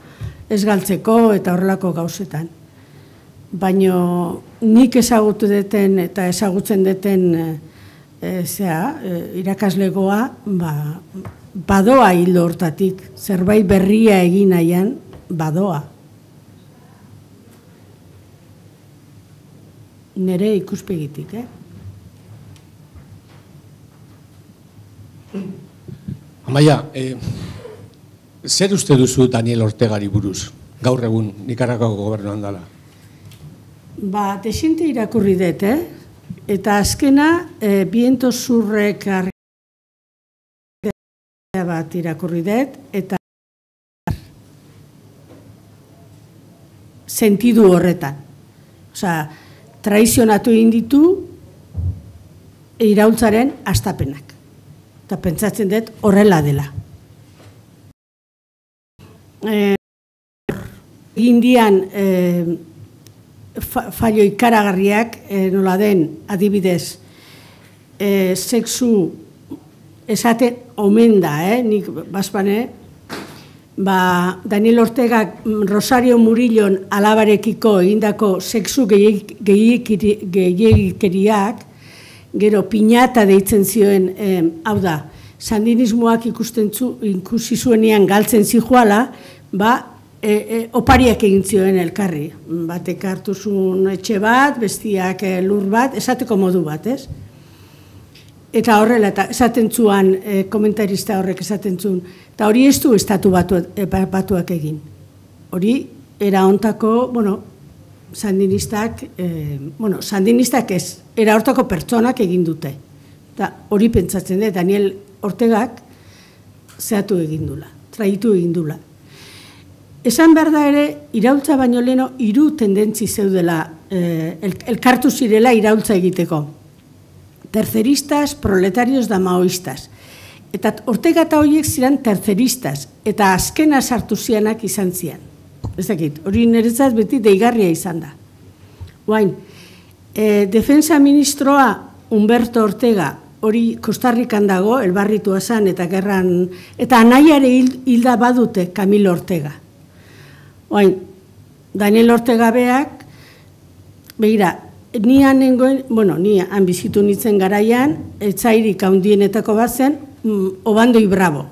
ez galtzeko eta horrelako gauzetan. Baina nik ezagutu deten eta ezagutzen deten irakaslegoa, badoa hildo hortatik, zerbait berria egin nahian, badoa. Nere ikuspegitik, Amaia, zer uste duzu Daniel Ortegari buruz, gaur egun Nikaraguako gobernuan dela? Desente irakurri dut, eta azkena Biento Zurrek bat irakurri dut, eta sentidu horretan. Osea, traizionatu inditu iraultzaren astapenak. Eta pentsatzen dut horrela dela. Indian fallo ikaragarriak nola den adibidez sexu esaten omen da, nik bazpane, Daniel Ortega Rosario Murillon alabarekiko egindako sexu gehiagikeriak, gero piñata deitzen zioen, hau da, sandinismoak ikusi zuenean galtzen zijoala, opariak egin zioen elkarri. Batek hartu zuen etxe bat, bestiak lur bat, esateko modu bat, ez? Eta horrela, eta esaten zuan, komentarista horrek esaten zuen, eta hori ez du estatu batuak egin. Hori, era hontako, sandinistak ez, era hortako pertsonak egin dute. Eta hori pentsatzen dut, Daniel Ortegak zehatu egin dula, traitu egin dula. Esan behar da ere, iraultza baino leno, 3 tendentzi zeudela, elkartu zirela iraultza egiteko. Terceristas, proletarios da maoistas. Eta Ortega eta horiek ziren terceristas, eta azkena sartu zianak izan zian. Ez dakit, hori niretzat beti deigarria izan da. Oain, defensa ministroa Humberto Ortega, hori Kostarrikan dago, elbarritua zan eta gerran, eta anaiare hilda badute Camilo Ortega. Oain, Daniel Ortega beak, begira, ni han bizitu nintzen garaian, etzairik handienetako bat zen, Obandoi Bravo,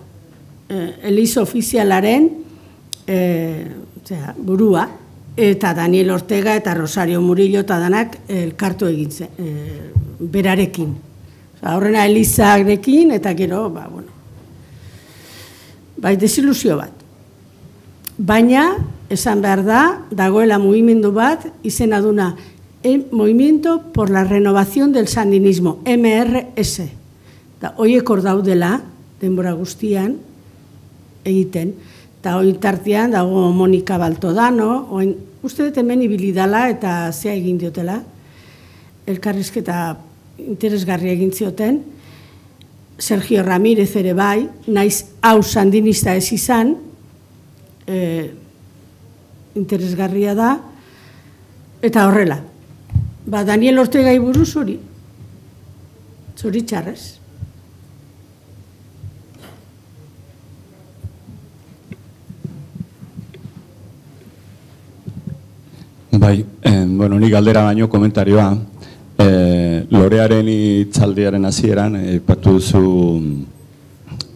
elizo ofizialaren burua, eta Daniel Ortega eta Rosario Murillo eta danak elkartu egin zen, berarekin. Horrena elizarekin, eta gero, desilusio bat. Baina, esan behar da, dagoela mugimendu bat, izena duna, Movimiento por la Renovación del Sandinismo, MRS. Hoiek hor daudela, denbora guztian, egiten. Eta hori tartean, dago Monika Baltodano, uste dut hemen ibilidala eta zea egin diotela, elkarrizketa interesgarria egin zioten, Sergio Ramírez ere bai, naiz hau sandinista ez izan, interesgarria da, eta horrela. Daniel Ortega buruz hori, zoritxarrez. Bai, nik galdera baino komentarioa. Lorearen hitzaldiaren hasieran, aipatu duzu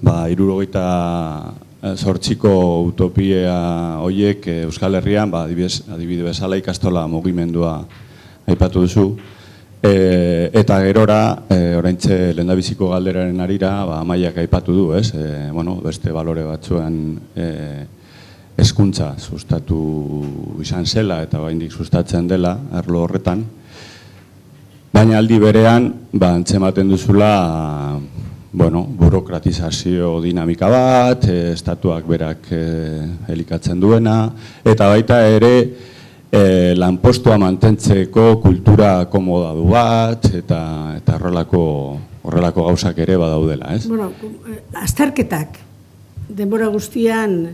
78ko utopia horiek Euskal Herrian, adibide bezala ikastola mugimendua aipatu duzu, eta gerora, oraintxe lehendabiziko galderaren arira, Amaiak aipatu du, beste balore batzuen hezkuntza sustatu izan zela eta oraindik sustatzen dela arlo horretan. Baina aldi berean, antzematen duzula, burokratizazio dinamika bat, estatuak berak elikatzen duena, eta baita ere, lanpostua mantentzeko kultura komodadu bat, eta horrelako gauzak ere badaudela, ez? Azterketak, denbora guztian...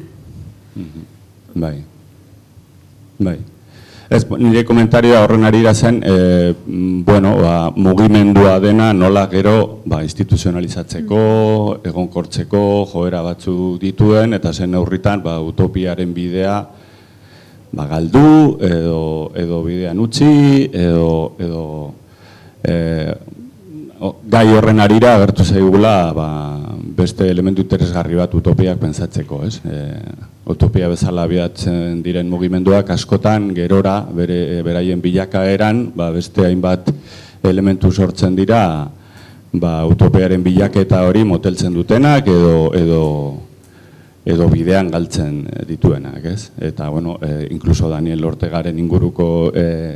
Bai. Nire komentarioa horren arira zen, mugimendua dena nola gero instituzionalizatzeko, egonkortzeko, joera batzuk dituen, eta zen neurritan utopiaren bidea galdu, edo bidean utzi, edo gai horren arira agertu zaigula beste elementu interesgarri bat utopiak pentsatzeko, ez? Utopia bezala abiatzen diren mugimenduak askotan gerora beraien bilakaeran beste hainbat elementu sortzen dira utopiaren bilaketa hori moteltzen dutenak edo bidean galtzen dituenak, ez? Eta, inkluso Daniel Ortegaren inguruko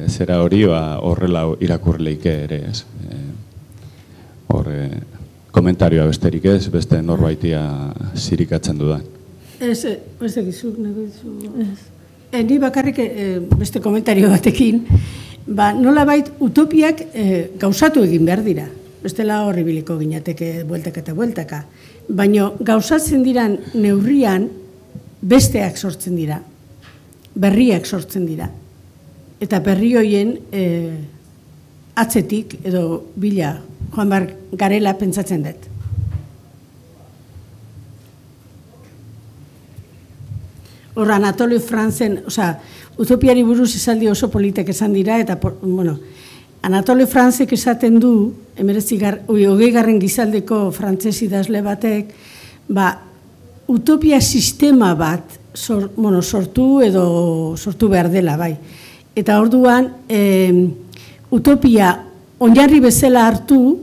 zera hori horrela irakurleike ere, ez? Komentarioa besterik ez, beste norbaitia zirikatzen dudan. Ez egizu, ni bakarrik beste komentario batekin, nola bait utopiak gauzatu egin behar dira. Bestela horri biliko ginateke bueltaka eta bueltaka. Baina gauzatzen diran neurrian besteak sortzen dira, berriak sortzen dira. Eta berri horien atzetik edo bila joan behar garela pentsatzen dut. Hor, Anatole Franzen, utopiari buruz esaldi oso politek esan dira, eta, bueno, Anatole Franzek esaten du, 20. gizaldeko frantzes idazle batek, utopia sistema bat sortu edo sortu behar dela, bai. Eta orduan, utopia oinarri bezala hartu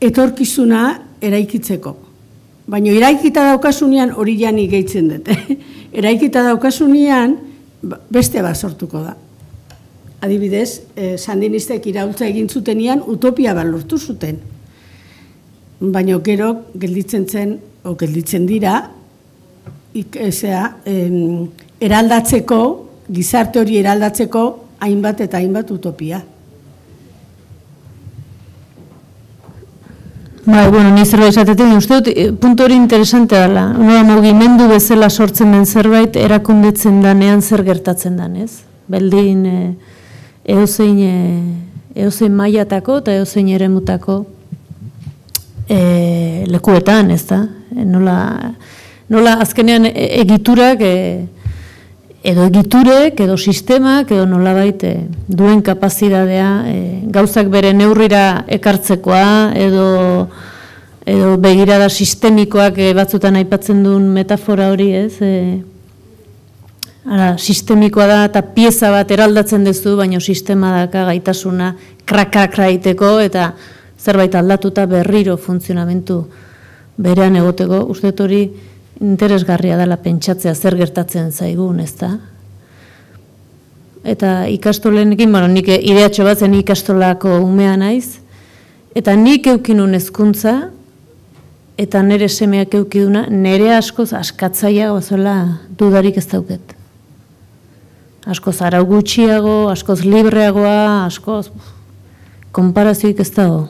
etorkizuna eraikitzeko. Baina eraikita daukasunean hori jani gehitzen dut. Eraikita daukasunean beste bat sortuko da. Adibidez, sandinistek iraultza egin zutenean utopia bat lortu zuten. Baina gero gelditzen dira eraldatzeko, gizarte hori eraldatzeko hainbat eta hainbat utopia. Bueno, ni zerbait esatetik, uste dut, puntu hori interesante dela. Mugimendu bezala sortzen den zerbait, erakundetzen danean zer gertatzen den, ez? Beldin eozein mailatako eta eozein eremutako lekuetan, ez da? Nola azkenean egiturak, edo egiturek, edo sistemak, edo nolabait duen kapazitatea gauzak bere neurrira ekartzekoa, edo begirada sistemikoak batzutan aipatzen duen metafora hori, ez? Sistemikoa da eta pieza bat eraldatzen duzu, baina sistema daka gaitasuna krakakra egiteko eta zerbait aldatuta berriro funtzionamentu berean egoteko. Uste hori interesgarria dela pentsatzea zer gertatzen zaigun, ez da? Eta ikastolenekin, nik ideatxo bat zen ikastolako umea naiz, eta nik eukinun hezkuntza, eta nire semeak eukiduna, nire askoz askatzaia gozola dudarik ez dauket. Askoz arau gutxiago, askoz libreagoa, askoz konparazioik ez dago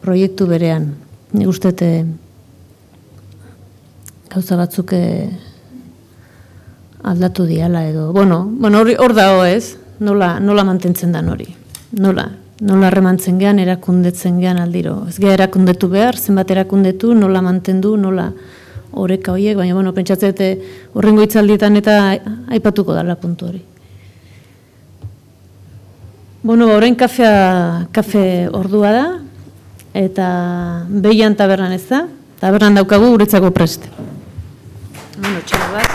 proiektu berean. Nik ustete gauza batzuk aldatu diala edo. Bueno, hor dago ez, nola mantentzen dan hori. Nola remantzen gean, erakundetzen gean aldiro. Ez geha erakundetu behar, zenbat erakundetu, nola mantendu, nola oreka horiek, baina pentsatzete horrengo hitzaldietan eta aipatuko dala puntu hori. Orain kafe ordua da, eta behian tabernan ez da, tabernan daukagu guretzako preste. Txela bat.